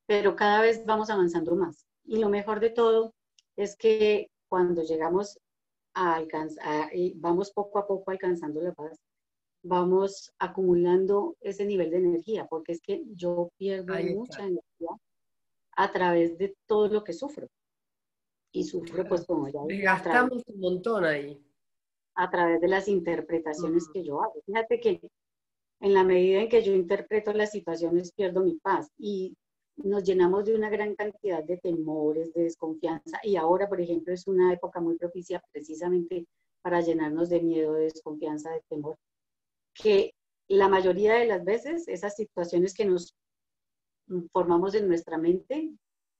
Speaker 2: pero cada vez vamos avanzando más. Y lo mejor de todo es que cuando llegamos a alcanzar, vamos poco a poco alcanzando la paz, vamos acumulando ese nivel de energía, porque es que yo pierdo
Speaker 1: Ahí
Speaker 2: mucha
Speaker 1: está.
Speaker 2: energía a través de todo lo que sufro. Y sufro, pues como ya dije,
Speaker 1: Desgastamos un montón ahí.
Speaker 2: a través de las interpretaciones
Speaker 1: Mm.
Speaker 2: que yo hago. Fíjate que en la medida en que yo interpreto las situaciones, pierdo mi paz y nos llenamos de una gran cantidad de temores, de desconfianza. Y ahora, por ejemplo, es una época muy propicia precisamente para llenarnos de miedo, de desconfianza, de temor, que la mayoría de las veces esas situaciones que nos formamos en nuestra mente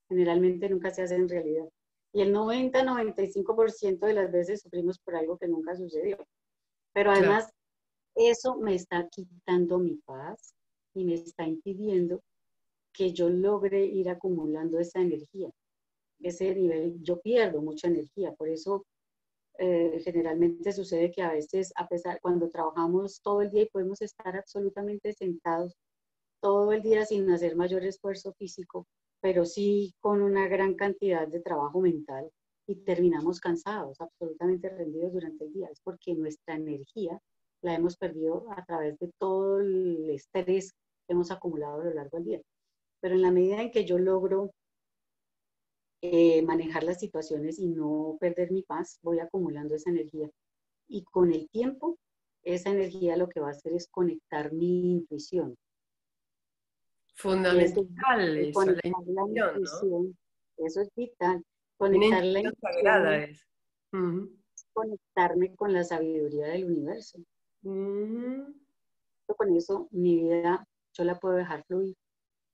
Speaker 2: generalmente nunca se hacen realidad. Y el 90-95% de las veces sufrimos por algo que nunca sucedió. Pero
Speaker 1: Claro.
Speaker 2: además, eso me está quitando mi paz y me está impidiendo que yo logre ir acumulando esa energía. Ese nivel, yo pierdo mucha energía, por eso generalmente sucede que a veces, a pesar, cuando trabajamos todo el día y podemos estar absolutamente sentados todo el día sin hacer mayor esfuerzo físico, pero sí con una gran cantidad de trabajo mental y terminamos cansados, absolutamente rendidos durante el día. Es porque nuestra energía la hemos perdido a través de todo el estrés que hemos acumulado a lo largo del día. Pero en la medida en que yo logro manejar las situaciones y no perder mi paz, voy acumulando esa energía. Y con el tiempo, esa energía lo que va a hacer es conectar mi intuición. Y ese
Speaker 1: Fundamental eso, la
Speaker 2: conectar la
Speaker 1: intuición, ¿no?
Speaker 2: intuición, eso es vital.
Speaker 1: Una
Speaker 2: Conectar la
Speaker 1: intuición sagrada
Speaker 2: intuición,
Speaker 1: es. Ujú.
Speaker 2: conectarme con la sabiduría del universo.
Speaker 1: Mm.
Speaker 2: Con eso mi vida yo la puedo dejar fluir,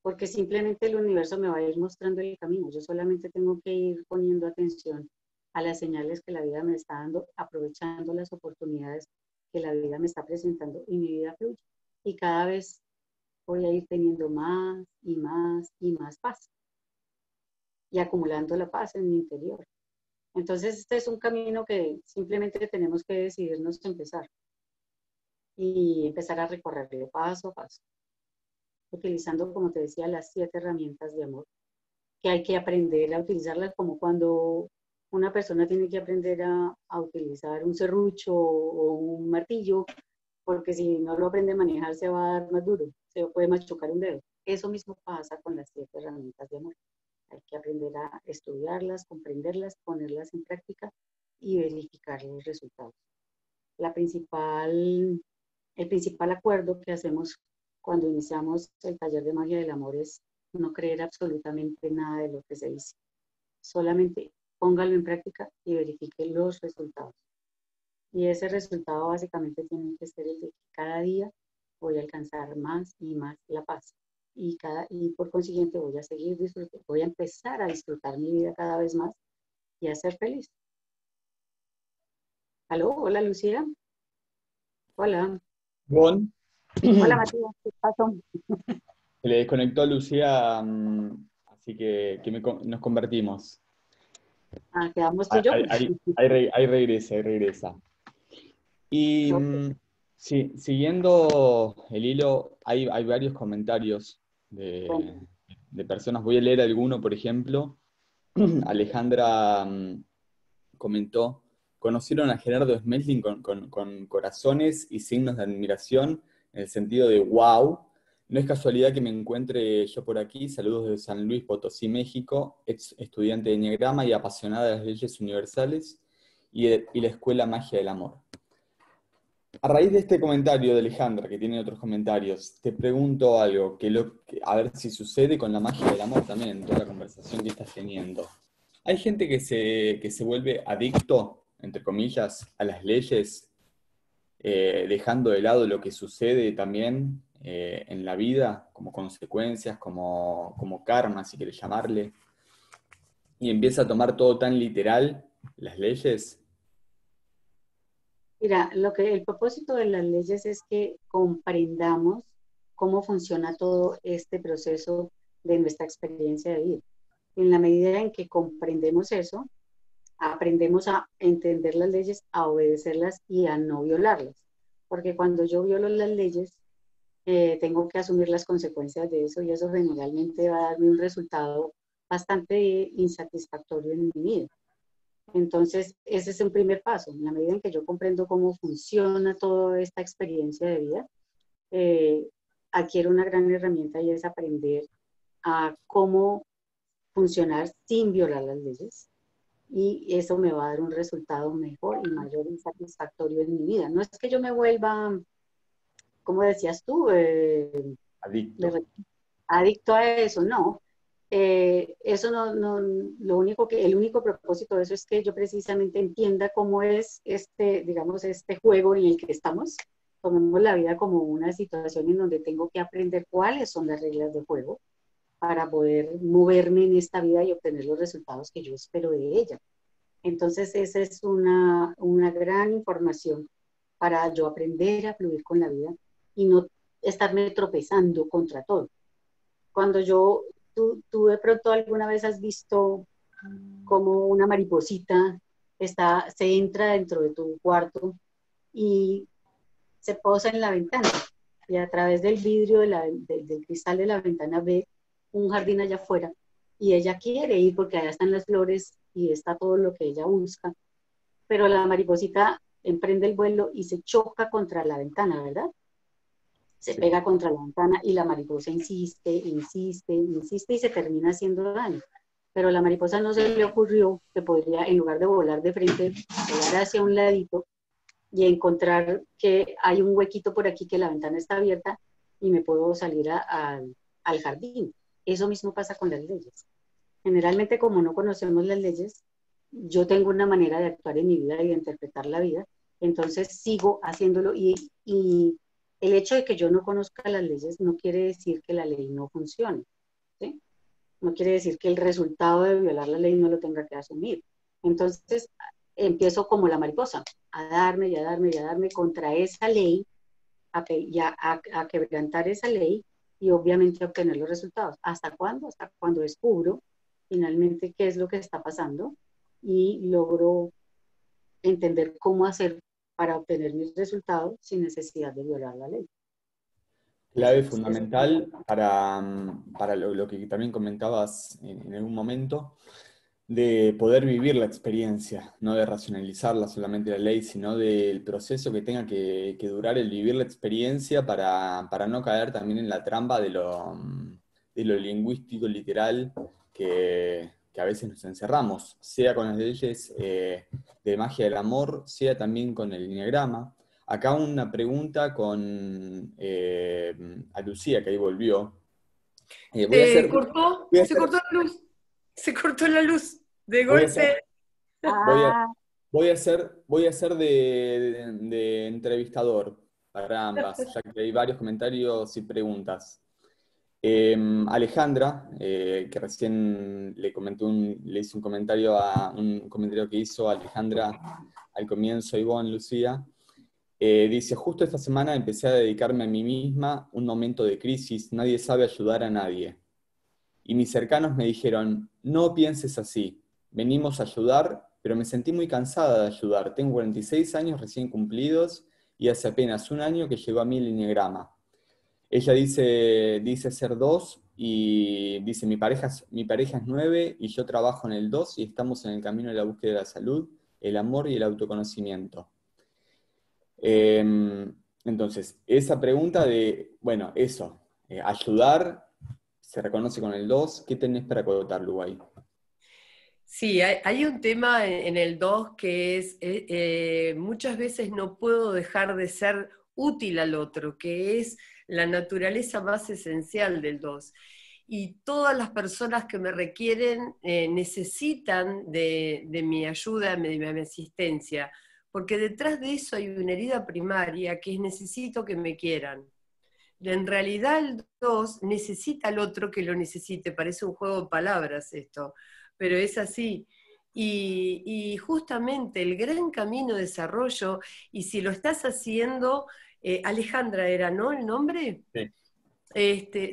Speaker 2: porque simplemente el universo me va a ir mostrando el camino. Yo solamente tengo que ir poniendo atención a las señales que la vida me está dando, aprovechando las oportunidades que la vida me está presentando y mi vida fluye. Y cada vez voy a ir teniendo más y más y más paz y acumulando la paz en mi interior. Entonces, este es un camino que simplemente tenemos que decidirnos a empezar y empezar a recorrerlo paso a paso, utilizando, como te decía, las 7 herramientas de amor, que hay que aprender a utilizarlas como cuando una persona tiene que aprender a utilizar un serrucho o un martillo, porque si no lo aprende a manejar se va a dar más duro, se puede machucar un dedo. Eso mismo pasa con las 7 herramientas de amor. Hay que aprender a estudiarlas, comprenderlas, ponerlas en práctica y verificar los resultados. La principal, el principal acuerdo que hacemos cuando iniciamos el taller de magia del amor es no creer absolutamente nada de lo que se dice. Solamente póngalo en práctica y verifique los resultados. Y ese resultado básicamente tiene que ser el de que cada día voy a alcanzar más y más la paz. Y por consiguiente voy a seguir disfrutando, voy a empezar a disfrutar mi vida cada vez más y a ser feliz. ¿Aló? Hola, Lucía. Hola.
Speaker 3: Bon,
Speaker 2: Hola,
Speaker 3: se
Speaker 2: Matías. ¿Qué pasó?
Speaker 3: le desconectó a Lucía, así que nos convertimos.
Speaker 2: Ah, quedamos tú y yo.
Speaker 3: Ahí regresa, ahí regresa. Y
Speaker 2: Ok.
Speaker 3: sí, siguiendo el hilo, hay varios comentarios
Speaker 2: Bueno,
Speaker 3: de personas. Voy a leer alguno, por ejemplo. Alejandra comentó, conocieron a Gerardo Smelting con corazones y signos de admiración, en el sentido de wow. No es casualidad que me encuentre yo por aquí. Saludos de San Luis Potosí, México, estudiante de Enneagrama y apasionada de las leyes universales y la Escuela Magia del Amor. A raíz de este comentario de Alejandra, que tiene otros comentarios, te pregunto algo, a ver si sucede con la magia del amor también, en toda la conversación que estás teniendo. Hay gente que se vuelve adicto, entre comillas, a las leyes, dejando de lado lo que sucede también en la vida, como consecuencias, como karma, si quieres llamarle, y empieza a tomar todo tan literal, las leyes.
Speaker 2: mira, el propósito de las leyes es que comprendamos cómo funciona todo este proceso de nuestra experiencia de vida. En la medida en que comprendemos eso, aprendemos a entender las leyes, a obedecerlas y a no violarlas. Porque cuando yo violo las leyes, tengo que asumir las consecuencias de eso y eso generalmente va a darme un resultado bastante insatisfactorio en mi vida. Entonces, ese es un primer paso. En la medida en que yo comprendo cómo funciona toda esta experiencia de vida, eh, adquiero una gran herramienta y es aprender a cómo funcionar sin violar las leyes. Y eso me va a dar un resultado mejor y mayor y satisfactorio en mi vida. No es que yo me vuelva, como decías tú,
Speaker 3: Adicto.
Speaker 2: adicto a eso, no. Eso el único propósito de eso es que yo precisamente entienda cómo es digamos, este juego en el que estamos. Tomemos la vida como una situación en donde tengo que aprender cuáles son las reglas de juego para poder moverme en esta vida y obtener los resultados que yo espero de ella. Entonces, esa es una gran información para yo aprender a fluir con la vida y no estarme tropezando contra todo. Cuando tú de pronto alguna vez has visto como una mariposita se entra dentro de tu cuarto y se posa en la ventana y a través del vidrio del cristal de la ventana ve un jardín allá afuera y ella quiere ir porque allá están las flores y está todo lo que ella busca, pero la mariposita emprende el vuelo y se choca contra la ventana, ¿verdad? Se
Speaker 3: Sí.
Speaker 2: pega contra la ventana y la mariposa insiste, insiste, insiste y se termina haciendo daño. Pero a la mariposa no se le ocurrió que podría, en lugar de volar de frente, volar hacia un ladito y encontrar que hay un huequito por aquí, que la ventana está abierta y me puedo salir al jardín. Eso mismo pasa con las leyes. Generalmente, como no conocemos las leyes, yo tengo una manera de actuar en mi vida y de interpretar la vida, entonces sigo haciéndolo y el hecho de que yo no conozca las leyes no quiere decir que la ley no funcione, ¿sí? No quiere decir que el resultado de violar la ley no lo tenga que asumir. Entonces empiezo como la mariposa, a darme y a darme y a darme contra esa ley, a quebrantar esa ley y obviamente obtener los resultados. ¿Hasta cuándo? Hasta cuando descubro finalmente qué es lo que está pasando y logro entender cómo hacer para obtener mis resultados sin necesidad de violar la ley.
Speaker 3: Clave
Speaker 2: Ese es
Speaker 3: fundamental para lo que también comentabas en algún momento, de poder vivir la experiencia, no de racionalizarla solamente la ley, sino del proceso que tenga que durar el vivir la experiencia para no caer también en la trampa de lo lingüístico literal que a veces nos encerramos, sea con las leyes de magia del amor, sea también con el enneagrama. Acá una pregunta a Lucía, que ahí volvió. Voy a
Speaker 1: Se
Speaker 3: hacer,
Speaker 1: cortó,
Speaker 3: voy a
Speaker 1: se
Speaker 3: hacer,
Speaker 1: cortó la luz, se cortó la luz de
Speaker 3: voy a hacer,
Speaker 1: golpe.
Speaker 3: voy a,
Speaker 2: Ah,
Speaker 3: voy a ser de entrevistador para ambas, ya que hay varios comentarios y preguntas. Alejandra, que recién le hice un comentario un comentario que hizo Alejandra al comienzo, Ivonne, Lucía, dice, justo esta semana empecé a dedicarme a mí misma, un momento de crisis, nadie sabe ayudar a nadie. Y mis cercanos me dijeron, no pienses así, venimos a ayudar, pero me sentí muy cansada de ayudar. Tengo 46 años recién cumplidos y hace apenas un año que llegó a mí el enneagrama. Ella dice ser 2 y dice, mi pareja es 9 y yo trabajo en el 2 y estamos en el camino de la búsqueda de la salud, el amor y el autoconocimiento. Entonces, esa pregunta de, bueno, eso, ayudar, se reconoce con el 2. ¿Qué tenés para acotar, Luay?
Speaker 1: Sí, hay un tema en el 2 que es, muchas veces no puedo dejar de ser útil al otro, que es la naturaleza más esencial del 2. Y todas las personas que me requieren necesitan de mi ayuda, de mi asistencia, porque detrás de eso hay una herida primaria que es necesito que me quieran. En realidad el 2 necesita al otro que lo necesite, parece un juego de palabras esto, pero es así. Y justamente el gran camino de desarrollo, y si lo estás haciendo, Alejandra era, ¿no? ¿El nombre?
Speaker 3: Sí.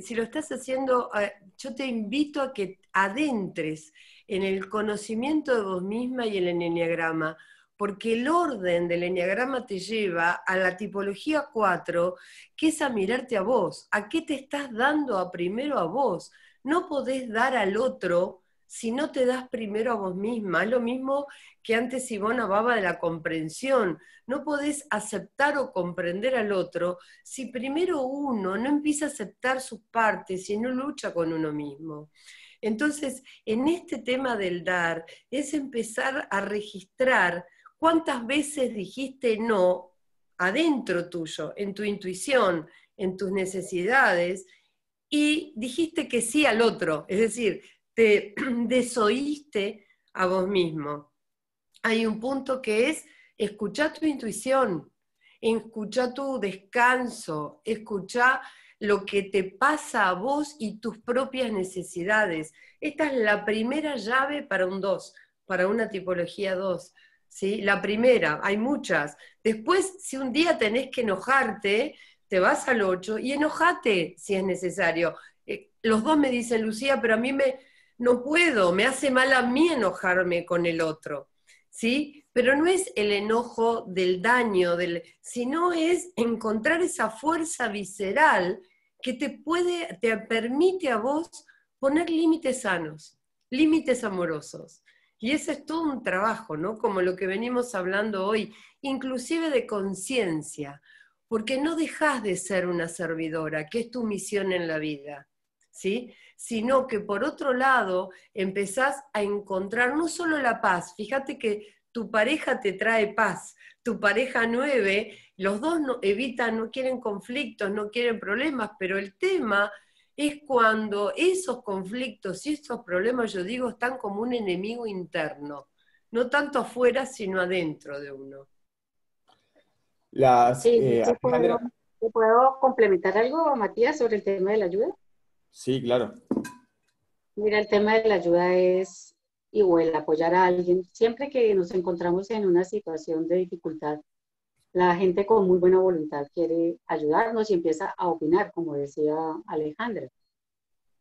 Speaker 1: Si lo estás haciendo, yo te invito a que adentres en el conocimiento de vos misma y en el enneagrama, porque el orden del enneagrama te lleva a la tipología 4, que es a mirarte a vos, a qué te estás dando primero a vos. No podés dar al otro si no te das primero a vos misma. Es lo mismo que antes Ivonne hablaba de la comprensión. No podés aceptar o comprender al otro si primero uno no empieza a aceptar sus partes y no lucha con uno mismo. Entonces, en este tema del dar, es empezar a registrar cuántas veces dijiste no adentro tuyo, en tu intuición, en tus necesidades, y dijiste que sí al otro, es decir, te desoíste a vos mismo. Hay un punto que es escuchar tu intuición, escuchar tu descanso, escuchar lo que te pasa a vos y tus propias necesidades. Esta es la primera llave para un 2, para una tipología 2. ¿Sí? La primera, hay muchas. Después, si un día tenés que enojarte, te vas al 8 y enojate si es necesario. Los dos me dicen, Lucía, pero a mí no puedo, me hace mal a mí enojarme con el otro. ¿Sí? Pero no es el enojo del daño, sino es encontrar esa fuerza visceral que te permite a vos poner límites sanos, límites amorosos. Y ese es todo un trabajo, ¿no? Como lo que venimos hablando hoy, inclusive de conciencia, porque no dejás de ser una servidora, que es tu misión en la vida, ¿sí? Sino que por otro lado empezás a encontrar no solo la paz, fíjate que tu pareja te trae paz, tu pareja 9, los dos no quieren conflictos, no quieren problemas, pero el tema es cuando esos conflictos y esos problemas, yo digo, están como un enemigo interno, no tanto afuera, sino adentro de uno.
Speaker 2: Sí,
Speaker 3: Alejandra,
Speaker 2: ¿te puedo complementar algo, Matías, sobre el tema de la ayuda?
Speaker 3: sí, claro.
Speaker 2: Mira, el tema de la ayuda es igual, apoyar a alguien. Siempre que nos encontramos en una situación de dificultad, la gente con muy buena voluntad quiere ayudarnos y empieza a opinar, como decía Alejandra.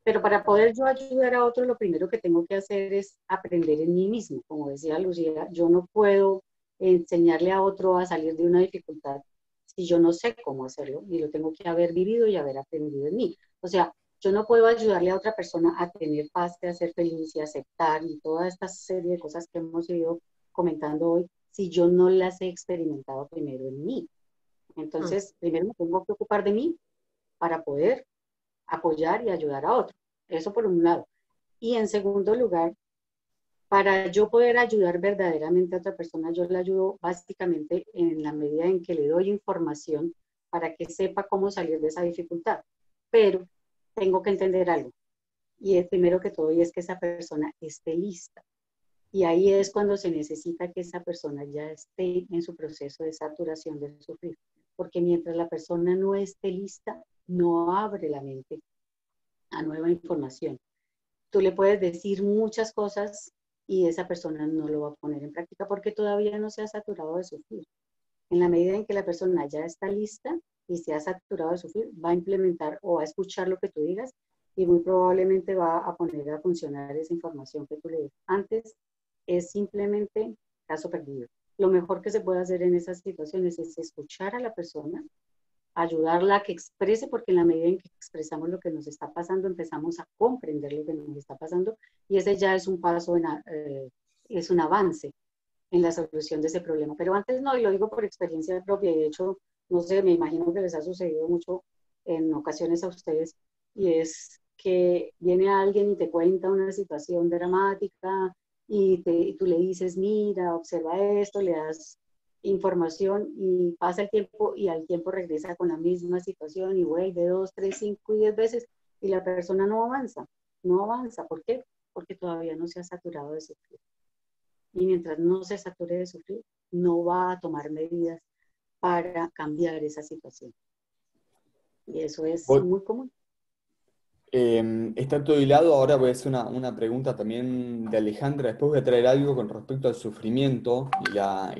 Speaker 2: Pero para poder yo ayudar a otro, lo primero que tengo que hacer es aprender en mí mismo. Como decía Lucía, yo no puedo enseñarle a otro a salir de una dificultad si yo no sé cómo hacerlo y lo tengo que haber vivido y haber aprendido en mí. O sea, yo no puedo ayudarle a otra persona a tener paz, a ser feliz y aceptar y toda esta serie de cosas que hemos ido comentando hoy si yo no las he experimentado primero en mí. Entonces, primero me tengo que ocupar de mí para poder apoyar y ayudar a otro. Eso por un lado. Y en segundo lugar, para yo poder ayudar verdaderamente a otra persona, yo le ayudo básicamente en la medida en que le doy información para que sepa cómo salir de esa dificultad. Pero tengo que entender algo. Y el primero que todo es que esa persona esté lista. Y ahí es cuando se necesita que esa persona ya esté en su proceso de saturación de sufrir. Porque mientras la persona no esté lista, no abre la mente a nueva información. Tú le puedes decir muchas cosas y esa persona no lo va a poner en práctica porque todavía no se ha saturado de sufrir. En la medida en que la persona ya está lista y se ha saturado de sufrir, va a implementar o va a escuchar lo que tú digas y muy probablemente va a poner a funcionar esa información que tú le des. Antes es simplemente caso perdido. Lo mejor que se puede hacer en esas situaciones es escuchar a la persona, ayudarla a que exprese, porque en la medida en que expresamos lo que nos está pasando, empezamos a comprender lo que nos está pasando, y ese ya es un paso, es un avance en la solución de ese problema. Pero antes no, y lo digo por experiencia propia, y de hecho, no sé, me imagino que les ha sucedido mucho en ocasiones a ustedes, y es que viene alguien y te cuenta una situación dramática, y tú le dices, mira, observa esto, le das información, y pasa el tiempo, y al tiempo regresa con la misma situación, y vuelve 2, 3, 5 y 10 veces, y la persona no avanza, no avanza. ¿Por qué? Porque todavía no se ha saturado de sufrir. Y mientras no se sature de sufrir, no va a tomar medidas para cambiar esa situación. Y eso es
Speaker 3: Vos-
Speaker 2: muy común.
Speaker 3: Está todo hilado, ahora voy a hacer una pregunta también de Alejandra, después voy a traer algo con respecto al sufrimiento y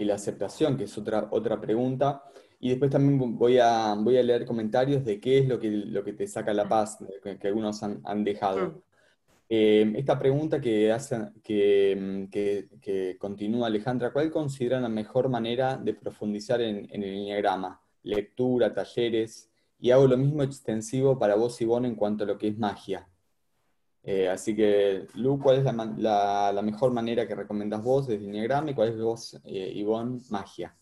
Speaker 3: la aceptación, que es otra pregunta, y después también voy a leer comentarios de qué es lo que te saca la paz, que algunos han dejado.
Speaker 1: Mm.
Speaker 3: Esta pregunta que continúa Alejandra, ¿cuál consideran la mejor manera de profundizar en el eneagrama? Lectura, talleres, y hago lo mismo extensivo para vos, Ivonne, en cuanto a lo que es magia. Así que, Lu, ¿cuál es la mejor manera que recomendás vos desde el eneagrama y cuál es vos, Ivonne, magia?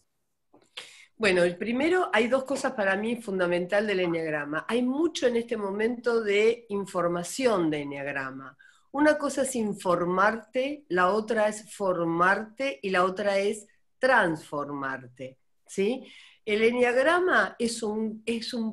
Speaker 1: Bueno, el primero, hay dos cosas para mí fundamental del eneagrama. Hay mucho en este momento de información de eneagrama. Una cosa es informarte, la otra es formarte y la otra es transformarte, ¿sí? El eneagrama es un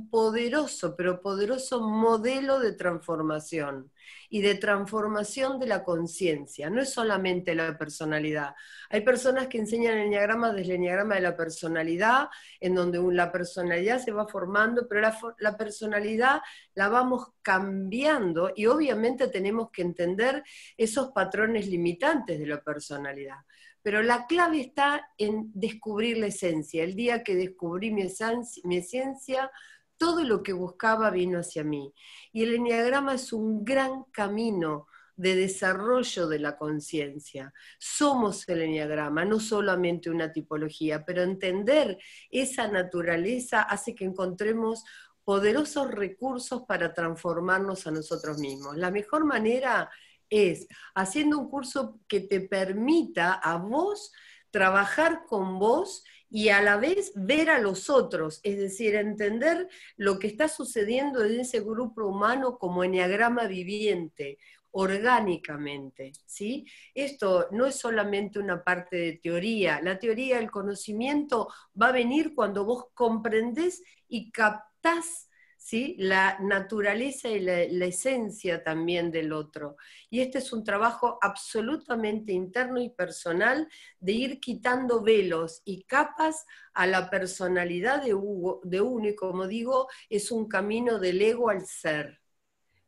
Speaker 1: poderoso, pero poderoso modelo de transformación y de transformación de la conciencia. No es solamente la personalidad. Hay personas que enseñan el eneagrama desde el eneagrama de la personalidad, en donde la personalidad se va formando, pero la personalidad la vamos cambiando y obviamente tenemos que entender esos patrones limitantes de la personalidad. Pero la clave está en descubrir la esencia. El día que descubrí mi esencia, todo lo que buscaba vino hacia mí. Y el eneagrama es un gran camino de desarrollo de la conciencia. Somos el eneagrama, no solamente una tipología, pero entender esa naturaleza hace que encontremos poderosos recursos para transformarnos a nosotros mismos. La mejor manera es haciendo un curso que te permita a vos trabajar con vos y a la vez ver a los otros, es decir, entender lo que está sucediendo en ese grupo humano como eneagrama viviente, orgánicamente, ¿sí? Esto no es solamente una parte de teoría, la teoría, el conocimiento va a venir cuando vos comprendés y captás, ¿sí?, la naturaleza y la esencia también del otro. Y este es un trabajo absolutamente interno y personal de ir quitando velos y capas a la personalidad de uno, y como digo, es un camino del ego al ser.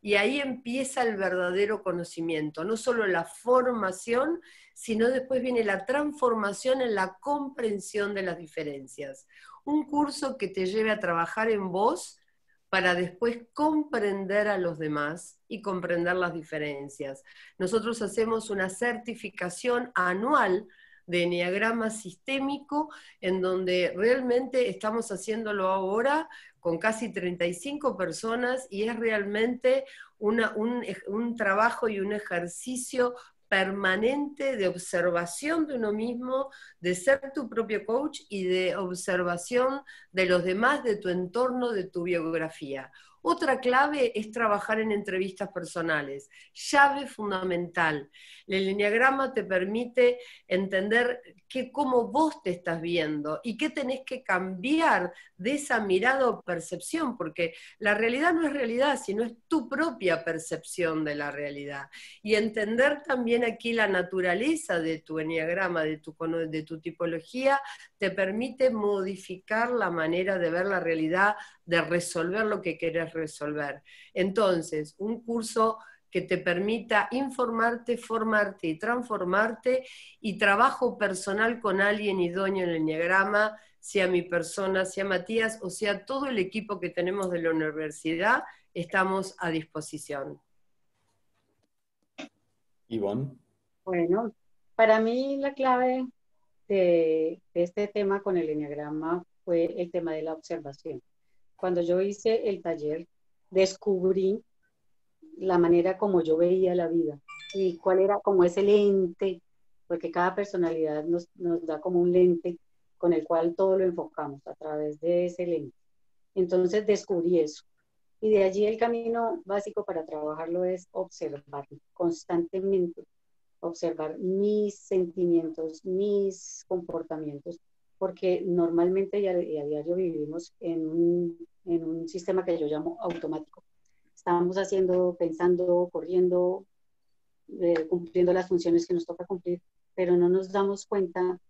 Speaker 1: Y ahí empieza el verdadero conocimiento, no solo la formación, sino después viene la transformación en la comprensión de las diferencias. Un curso que te lleve a trabajar en vos para después comprender a los demás y comprender las diferencias. Nosotros hacemos una certificación anual de eneagrama sistémico, en donde realmente estamos haciéndolo ahora con casi 35 personas y es realmente un trabajo y un ejercicio permanente de observación de uno mismo, de ser tu propio coach y de observación de los demás, de tu entorno, de tu biografía. Otra clave es trabajar en entrevistas personales, llave fundamental. El eneagrama te permite entender cómo vos te estás viendo y qué tenés que cambiar de esa mirada o percepción, porque la realidad no es realidad, sino es tu propia percepción de la realidad. Y entender también aquí la naturaleza de tu eneagrama, de tu tipología, te permite modificar la manera de ver la realidad, de resolver lo que querés resolver. Entonces, un curso que te permita informarte, formarte y transformarte, y trabajo personal con alguien idóneo en el eneagrama, sea mi persona, sea Matías, o sea todo el equipo que tenemos de la universidad, estamos a disposición.
Speaker 3: Ivonne.
Speaker 2: Bueno, Para mí la clave de este tema con el eneagrama fue el tema de la observación. Cuando yo hice el taller, descubrí la manera como yo veía la vida y cuál era como ese lente, porque cada personalidad nos da como un lente con el cual todo lo enfocamos a través de ese lente. Entonces descubrí eso. Y de allí el camino básico para trabajarlo es observar constantemente, observar mis sentimientos, mis comportamientos, porque normalmente y a diario vivimos en un sistema que yo llamo automático. Estamos haciendo, pensando, corriendo, cumpliendo las funciones que nos toca cumplir, pero no nos damos cuenta,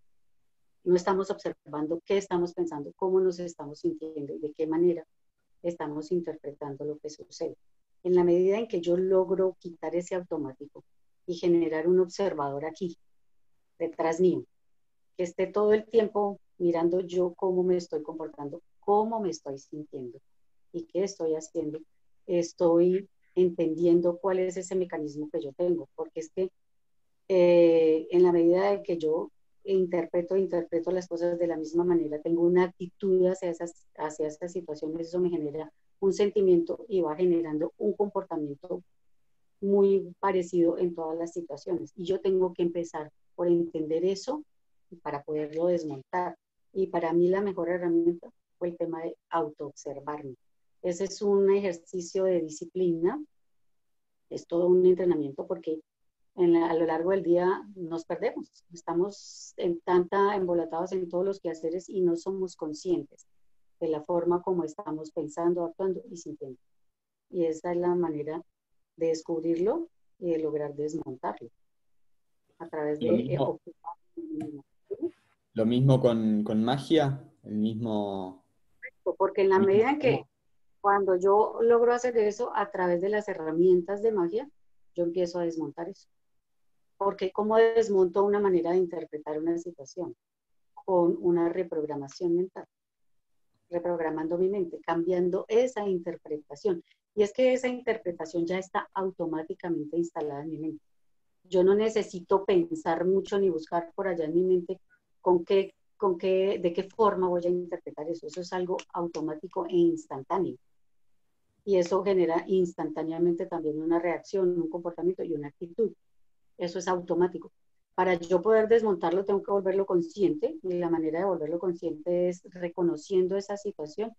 Speaker 2: no estamos observando qué estamos pensando, cómo nos estamos sintiendo y de qué manera estamos interpretando lo que sucede. En la medida en que yo logro quitar ese automático y generar un observador aquí, detrás mío, que esté todo el tiempo mirando yo cómo me estoy comportando, cómo me estoy sintiendo y qué estoy haciendo, estoy entendiendo cuál es ese mecanismo que yo tengo, porque es que en la medida de que yo interpreto las cosas de la misma manera, tengo una actitud hacia esas situaciones, eso me genera un sentimiento y va generando un comportamiento muy parecido en todas las situaciones. Y yo tengo que empezar por entender eso para poderlo desmontar. Y para mí la mejor herramienta fue el tema de autoobservarme. Ese es un ejercicio de disciplina, es todo un entrenamiento porque a lo largo del día nos perdemos. Estamos embolatados en todos los quehaceres y no somos conscientes de la forma como estamos pensando, actuando y sintiendo. Y esa es la manera de descubrirlo y de lograr desmontarlo a través
Speaker 3: Lo
Speaker 2: de
Speaker 3: mismo, lo mismo con magia, el mismo...
Speaker 2: porque en la medida en que cuando yo logro hacer eso a través de las herramientas de magia, yo empiezo a desmontar eso. Porque ¿cómo desmonto una manera de interpretar una situación? Con una reprogramación mental, reprogramando mi mente, cambiando esa interpretación. Y es que esa interpretación ya está automáticamente instalada en mi mente. Yo no necesito pensar mucho ni buscar por allá en mi mente de qué forma voy a interpretar eso. Eso es algo automático e instantáneo. Y eso genera instantáneamente también una reacción, un comportamiento y una actitud. Eso es automático. Para yo poder desmontarlo, tengo que volverlo consciente, y la manera de volverlo consciente es reconociendo esa situación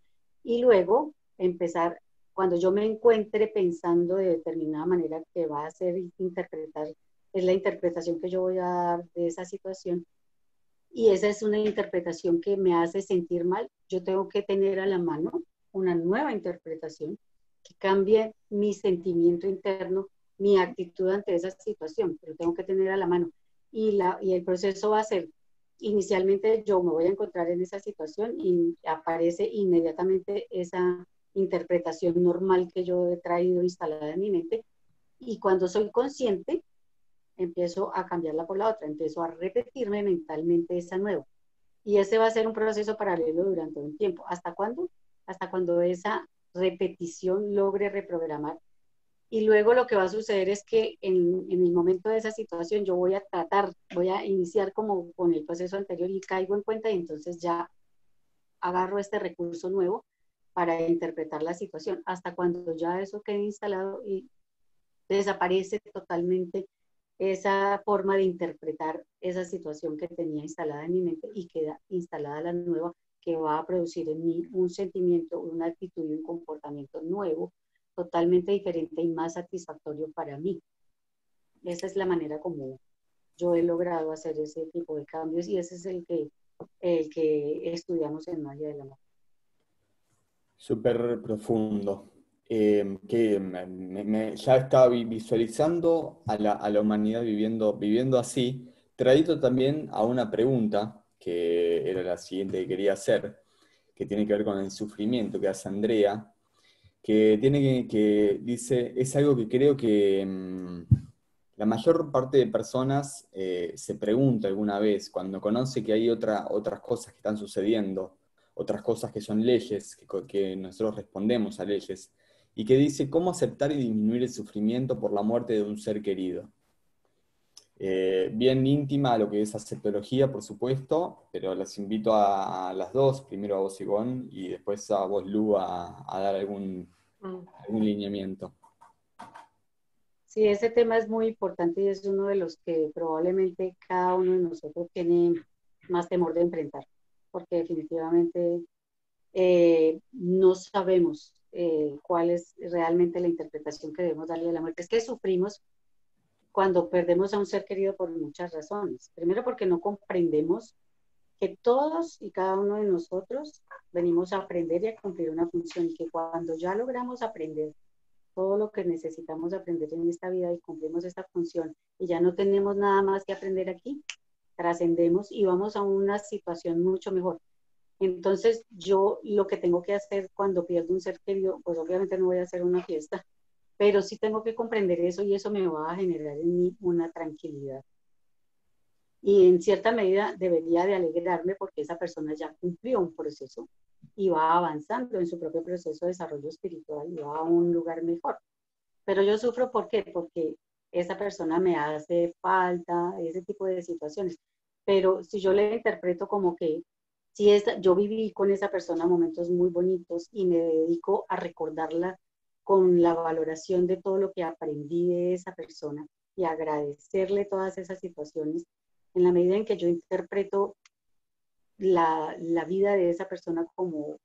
Speaker 2: y luego empezar, cuando yo me encuentre pensando de determinada manera que va a ser interpretar, es la interpretación que yo voy a dar de esa situación, y esa es una interpretación que me hace sentir mal, yo tengo que tener a la mano una nueva interpretación que cambie mi sentimiento interno, mi actitud ante esa situación, pero tengo que tener a la mano. Y el proceso va a ser, inicialmente yo me voy a encontrar en esa situación y aparece inmediatamente esa interpretación normal que yo he traído instalada en mi mente, y cuando soy consciente, empiezo a cambiarla por la otra, empiezo a repetirme mentalmente esa nueva. Y ese va a ser un proceso paralelo durante un tiempo. ¿Hasta cuándo? Hasta cuando esa repetición logre reprogramar. Y luego lo que va a suceder es que en el momento de esa situación yo voy a iniciar como con el proceso anterior y caigo en cuenta, y entonces ya agarro este recurso nuevo para interpretar la situación, hasta cuando ya eso quede instalado y desaparece totalmente esa forma de interpretar esa situación que tenía instalada en mi mente, y queda instalada la nueva que va a producir en mí un sentimiento, una actitud y un comportamiento nuevo, totalmente diferente y más satisfactorio para mí. Esa es la manera como yo he logrado hacer ese tipo de cambios, y ese es el que estudiamos en Magia del Amor.
Speaker 3: Súper profundo. Que ya estaba visualizando a la humanidad viviendo así, traído también a una pregunta, que era la siguiente que quería hacer, que tiene que ver con el sufrimiento que hace Andrea, que dice, es algo que creo que la mayor parte de personas se pregunta alguna vez cuando conoce que hay otras cosas que están sucediendo, otras cosas que son leyes, que nosotros respondemos a leyes, y que dice cómo aceptar y disminuir el sufrimiento por la muerte de un ser querido. bien íntima a lo que es aceptología, por supuesto, pero las invito a las dos, primero a vos, Ivonne, y después a vos, Lu, a dar algún lineamiento.
Speaker 2: Sí, ese tema es muy importante y es uno de los que probablemente cada uno de nosotros tiene más temor de enfrentar, porque definitivamente no sabemos cuál es realmente la interpretación que debemos darle a la muerte. Es que sufrimos cuando perdemos a un ser querido por muchas razones. Primero porque no comprendemos que todos y cada uno de nosotros venimos a aprender y a cumplir una función, y que cuando ya logramos aprender todo lo que necesitamos aprender en esta vida y cumplimos esta función y ya no tenemos nada más que aprender aquí, trascendemos y vamos a una situación mucho mejor. Entonces yo lo que tengo que hacer cuando pierdo un ser querido, pues obviamente no voy a hacer una fiesta, pero sí tengo que comprender eso y eso me va a generar en mí una tranquilidad. Y en cierta medida debería de alegrarme porque esa persona ya cumplió un proceso y va avanzando en su propio proceso de desarrollo espiritual y va a un lugar mejor. Pero yo sufro, ¿por qué? Porque esa persona me hace falta, ese tipo de situaciones. Pero si yo le interpreto como que si yo viví con esa persona momentos muy bonitos y me dedico a recordarla con la valoración de todo lo que aprendí de esa persona y agradecerle todas esas situaciones, en la medida en que yo interpreto la vida de esa persona como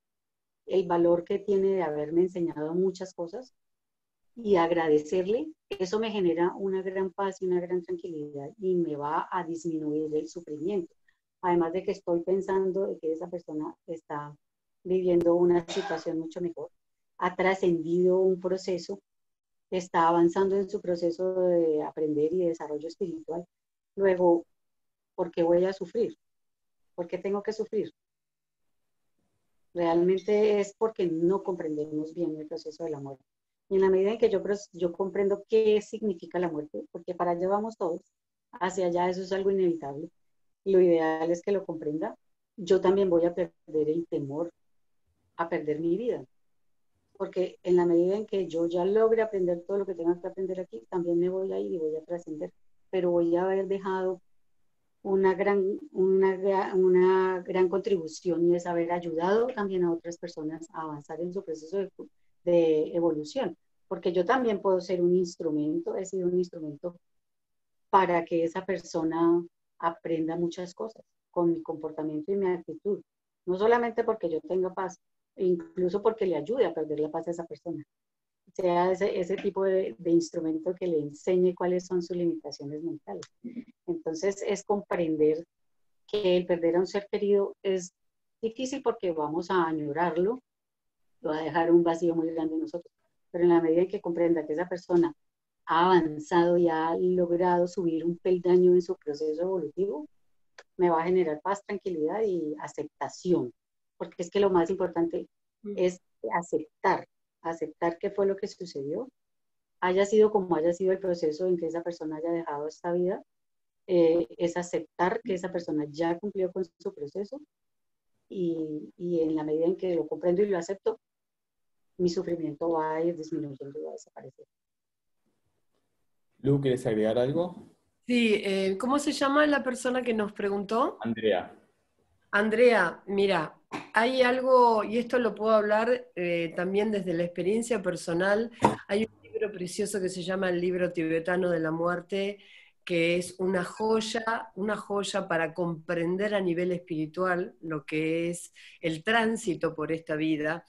Speaker 2: el valor que tiene de haberme enseñado muchas cosas y agradecerle, eso me genera una gran paz y una gran tranquilidad y me va a disminuir el sufrimiento. Además de que estoy pensando de que esa persona está viviendo una situación mucho mejor, ha trascendido un proceso, está avanzando en su proceso de aprender y de desarrollo espiritual. Luego, ¿por qué voy a sufrir? ¿Por qué tengo que sufrir? Realmente es porque no comprendemos bien el proceso de la muerte. Y en la medida en que yo comprendo qué significa la muerte, porque para allá vamos todos, hacia allá eso es algo inevitable, y lo ideal es que lo comprenda, yo también voy a perder el temor a perder mi vida. Porque en la medida en que yo ya logre aprender todo lo que tengo que aprender aquí, también me voy a ir y voy a trascender, pero voy a haber dejado una gran contribución y es haber ayudado también a otras personas a avanzar en su proceso de evolución. Porque yo también puedo ser un instrumento, he sido un instrumento para que esa persona aprenda muchas cosas con mi comportamiento y mi actitud. No solamente porque yo tenga paz, incluso porque le ayude a perder la paz a esa persona. Sea ese tipo de instrumento que le enseñe cuáles son sus limitaciones mentales. Entonces es comprender que el perder a un ser querido es difícil porque vamos a añorarlo, va a dejar un vacío muy grande en nosotros. Pero en la medida en que comprenda que esa persona ha avanzado y ha logrado subir un peldaño en su proceso evolutivo, me va a generar paz, tranquilidad y aceptación. Porque es que lo más importante es aceptar qué fue lo que sucedió, haya sido como haya sido el proceso en que esa persona haya dejado esta vida, es aceptar que esa persona ya cumplió con su proceso y en la medida en que lo comprendo y lo acepto, mi sufrimiento va a ir disminuyendo y va a desaparecer.
Speaker 3: Lu, ¿quieres agregar algo?
Speaker 1: Sí, ¿cómo se llama la persona que nos preguntó?
Speaker 3: Andrea.
Speaker 1: Andrea, mira, hay algo, y esto lo puedo hablar también desde la experiencia personal, hay un libro precioso que se llama El libro tibetano de la muerte, que es una joya para comprender a nivel espiritual lo que es el tránsito por esta vida.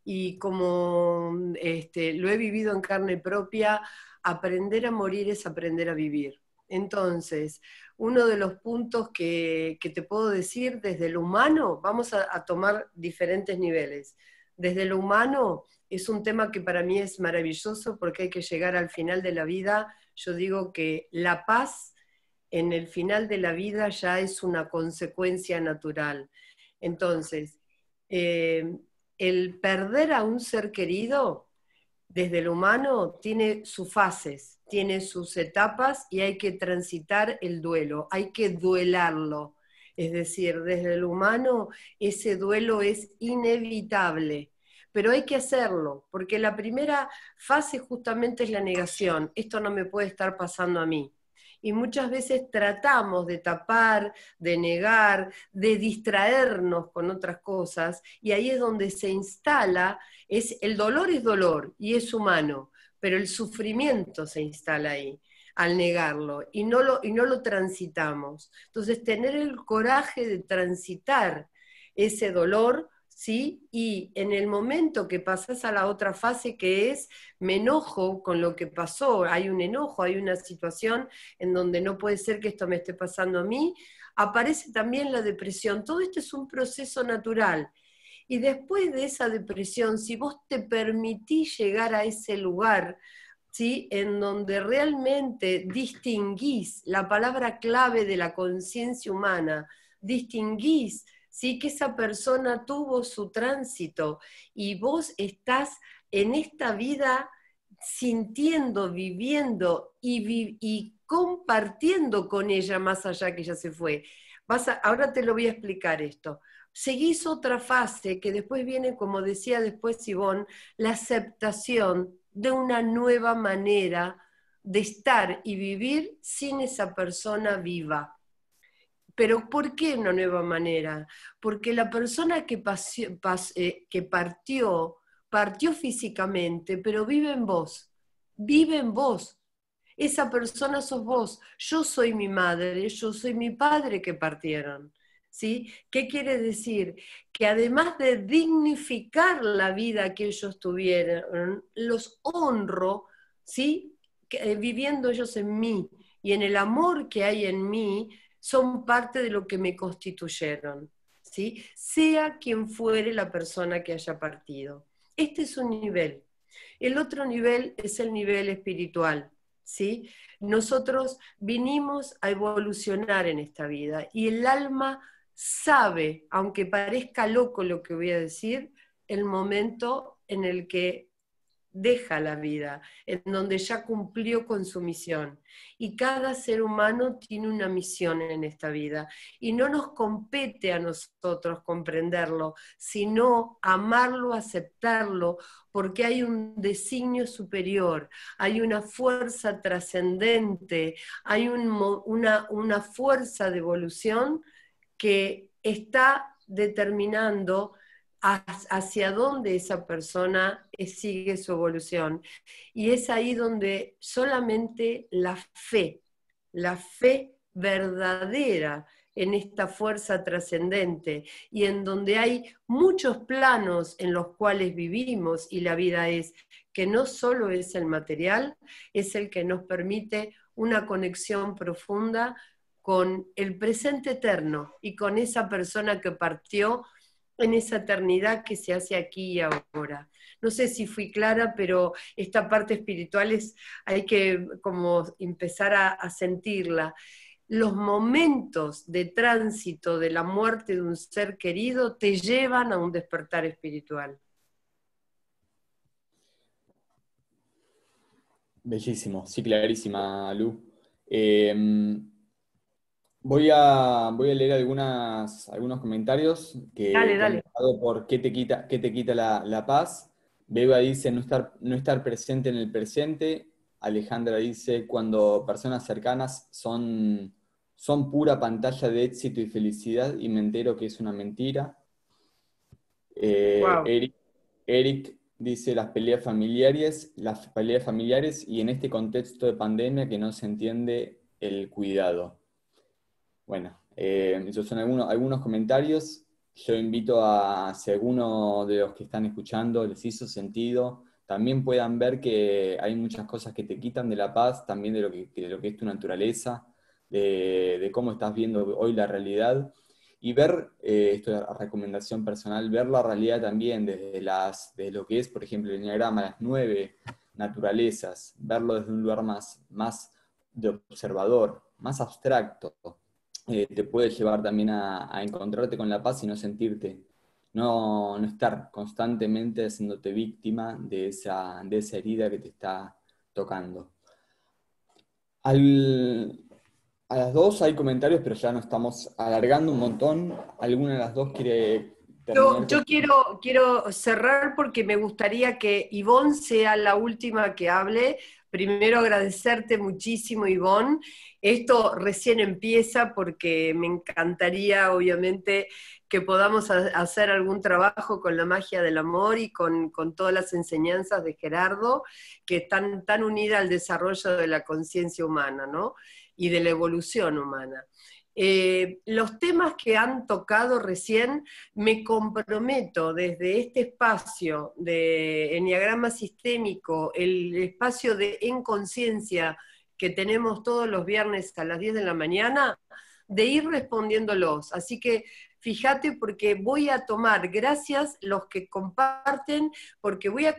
Speaker 1: Y como lo he vivido en carne propia, aprender a morir es aprender a vivir. Entonces, uno de los puntos que te puedo decir desde lo humano, vamos a tomar diferentes niveles. Desde lo humano es un tema que para mí es maravilloso porque hay que llegar al final de la vida. Yo digo que la paz en el final de la vida ya es una consecuencia natural. Entonces, el perder a un ser querido desde lo humano tiene sus fases, tiene sus etapas y hay que transitar el duelo, hay que duelarlo. Es decir, desde lo humano ese duelo es inevitable, pero hay que hacerlo, porque la primera fase justamente es la negación, esto no me puede estar pasando a mí. Y muchas veces tratamos de tapar, de negar, de distraernos con otras cosas, y ahí es donde se instala, el dolor es dolor y es humano, pero el sufrimiento se instala ahí al negarlo y no lo transitamos. Entonces, tener el coraje de transitar ese dolor, ¿sí? Y en el momento que pasas a la otra fase, que es me enojo con lo que pasó, hay un enojo, hay una situación en donde no puede ser que esto me esté pasando a mí, aparece también la depresión. Todo esto es un proceso natural. Y después de esa depresión, si vos te permitís llegar a ese lugar, ¿sí? En donde realmente distinguís la palabra clave de la conciencia humana, distinguís, ¿sí? Que esa persona tuvo su tránsito y vos estás en esta vida sintiendo, viviendo y compartiendo con ella más allá que ella se fue. Ahora te lo voy a explicar esto. Seguís otra fase que después viene, como decía después Ivonne, la aceptación de una nueva manera de estar y vivir sin esa persona viva. Pero ¿por qué una nueva manera? Porque la persona que partió físicamente, pero vive en vos, vive en vos. Esa persona sos vos. Yo soy mi madre, yo soy mi padre que partieron. ¿Sí? ¿Qué quiere decir? Que además de dignificar la vida que ellos tuvieron, los honro, ¿sí? Viviendo ellos en mí y en el amor que hay en mí, son parte de lo que me constituyeron, ¿sí? Sea quien fuere la persona que haya partido. Este es un nivel. El otro nivel es el nivel espiritual, ¿sí? Nosotros vinimos a evolucionar en esta vida y el alma sabe, aunque parezca loco lo que voy a decir, el momento en el que deja la vida, en donde ya cumplió con su misión. Y cada ser humano tiene una misión en esta vida. Y no nos compete a nosotros comprenderlo, sino amarlo, aceptarlo, porque hay un designio superior, hay una fuerza trascendente, hay una fuerza de evolución que está determinando hacia dónde esa persona sigue su evolución. Y es ahí donde solamente la fe verdadera en esta fuerza trascendente y en donde hay muchos planos en los cuales vivimos y la vida es, que no solo es el material, es el que nos permite una conexión profunda con el presente eterno y con esa persona que partió en esa eternidad que se hace aquí y ahora. No sé si fui clara, pero esta parte espiritual hay que como empezar a sentirla. Los momentos de tránsito de la muerte de un ser querido te llevan a un despertar espiritual.
Speaker 3: Bellísimo, sí, clarísima, Lu. Voy a leer algunos comentarios
Speaker 1: Dale,
Speaker 3: que han
Speaker 1: dale.
Speaker 3: empezado por qué te quita la paz. Beba dice no estar presente en el presente. Alejandra dice cuando personas cercanas son pura pantalla de éxito y felicidad y me entero que es una mentira.
Speaker 1: Wow.
Speaker 3: Eric dice las peleas familiares y en este contexto de pandemia que no se entiende el cuidado. Bueno, esos son algunos comentarios. Yo invito a, si alguno de los que están escuchando les hizo sentido, también puedan ver que hay muchas cosas que te quitan de la paz, también de lo que es tu naturaleza, de cómo estás viendo hoy la realidad. Y ver, esto es recomendación personal, ver la realidad también desde lo que es, por ejemplo, el enneagrama, las 9 naturalezas, verlo desde un lugar más de observador, más abstracto, te puede llevar también a encontrarte con la paz y no sentirte, no estar constantemente haciéndote víctima de esa herida que te está tocando. A las dos hay comentarios, pero ya nos estamos alargando un montón. ¿Alguna de las dos quiere terminar
Speaker 1: Yo quiero cerrar porque me gustaría que Ivonne sea la última que hable. Primero agradecerte muchísimo, Ivonne. Esto recién empieza porque me encantaría, obviamente, que podamos hacer algún trabajo con la magia del amor y con todas las enseñanzas de Gerardo, que están tan unidas al desarrollo de la conciencia humana, ¿no? Y de la evolución humana. Los temas que han tocado recién, me comprometo desde este espacio de enneagrama sistémico, el espacio de en conciencia que tenemos todos los viernes a las 10 de la mañana, de ir respondiéndolos. Así que fíjate, porque voy a tomar, gracias los que comparten, porque voy a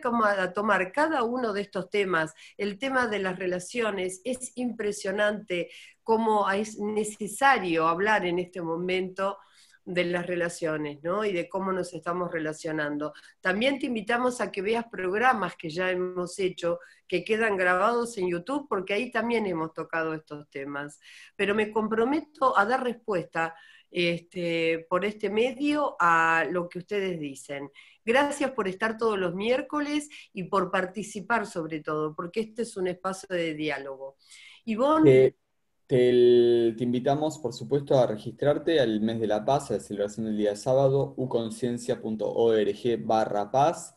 Speaker 1: tomar cada uno de estos temas. El tema de las relaciones es impresionante, cómo es necesario hablar en este momento de las relaciones, ¿no? Y de cómo nos estamos relacionando. También te invitamos a que veas programas que ya hemos hecho, que quedan grabados en YouTube, porque ahí también hemos tocado estos temas. Pero me comprometo a dar respuesta por este medio a lo que ustedes dicen. Gracias por estar todos los miércoles y por participar sobre todo, porque este es un espacio de diálogo. Ivonne,
Speaker 3: te invitamos, por supuesto, a registrarte al Mes de la Paz, a la celebración del día sábado, uconciencia.org/paz,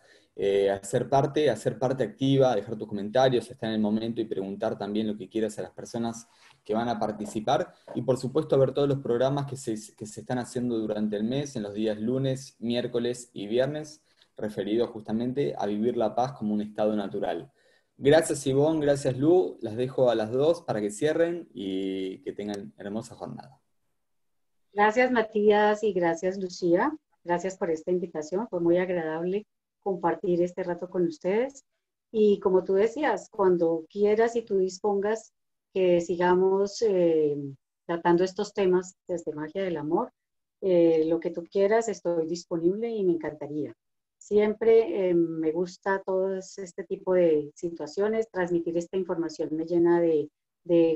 Speaker 3: hacer parte activa, dejar tus comentarios, estar en el momento y preguntar también lo que quieras a las personas que van a participar, y por supuesto a ver todos los programas que se están haciendo durante el mes, en los días lunes, miércoles y viernes, referidos justamente a vivir la paz como un estado natural. Gracias Ivonne, gracias Lu, las dejo a las dos para que cierren y que tengan hermosa jornada.
Speaker 2: Gracias Matías y gracias Lucía. Gracias por esta invitación. Fue muy agradable compartir este rato con ustedes. Y como tú decías, cuando quieras y tú dispongas que sigamos tratando estos temas desde Magia del Amor, lo que tú quieras, estoy disponible y me encantaría. Siempre me gusta todo este tipo de situaciones, transmitir esta información me llena de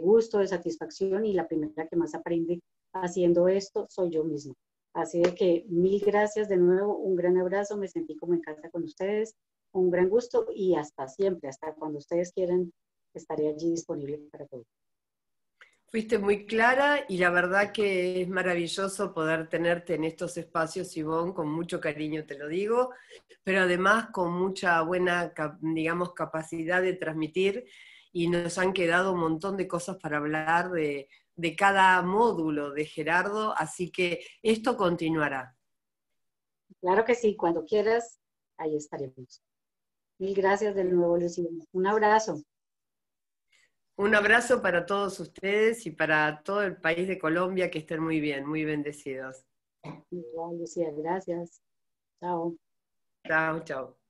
Speaker 2: gusto, de satisfacción, y la primera que más aprende haciendo esto soy yo misma. Así de que mil gracias de nuevo, un gran abrazo, me sentí como en casa con ustedes, un gran gusto y hasta siempre, hasta cuando ustedes quieran, estaré allí disponible para todos.
Speaker 1: fuiste muy clara y la verdad que es maravilloso poder tenerte en estos espacios, Ivonne, con mucho cariño te lo digo, pero además con mucha buena, digamos, capacidad de transmitir, y nos han quedado un montón de cosas para hablar de cada módulo de Gerardo, así que esto continuará.
Speaker 2: Claro que sí, cuando quieras, ahí estaremos. Mil gracias de nuevo, Lucía. Un abrazo.
Speaker 1: Un abrazo para todos ustedes y para todo el país de Colombia, que estén muy bien, muy bendecidos.
Speaker 2: Igual, Lucía, gracias. Chao.
Speaker 1: Chao, chao.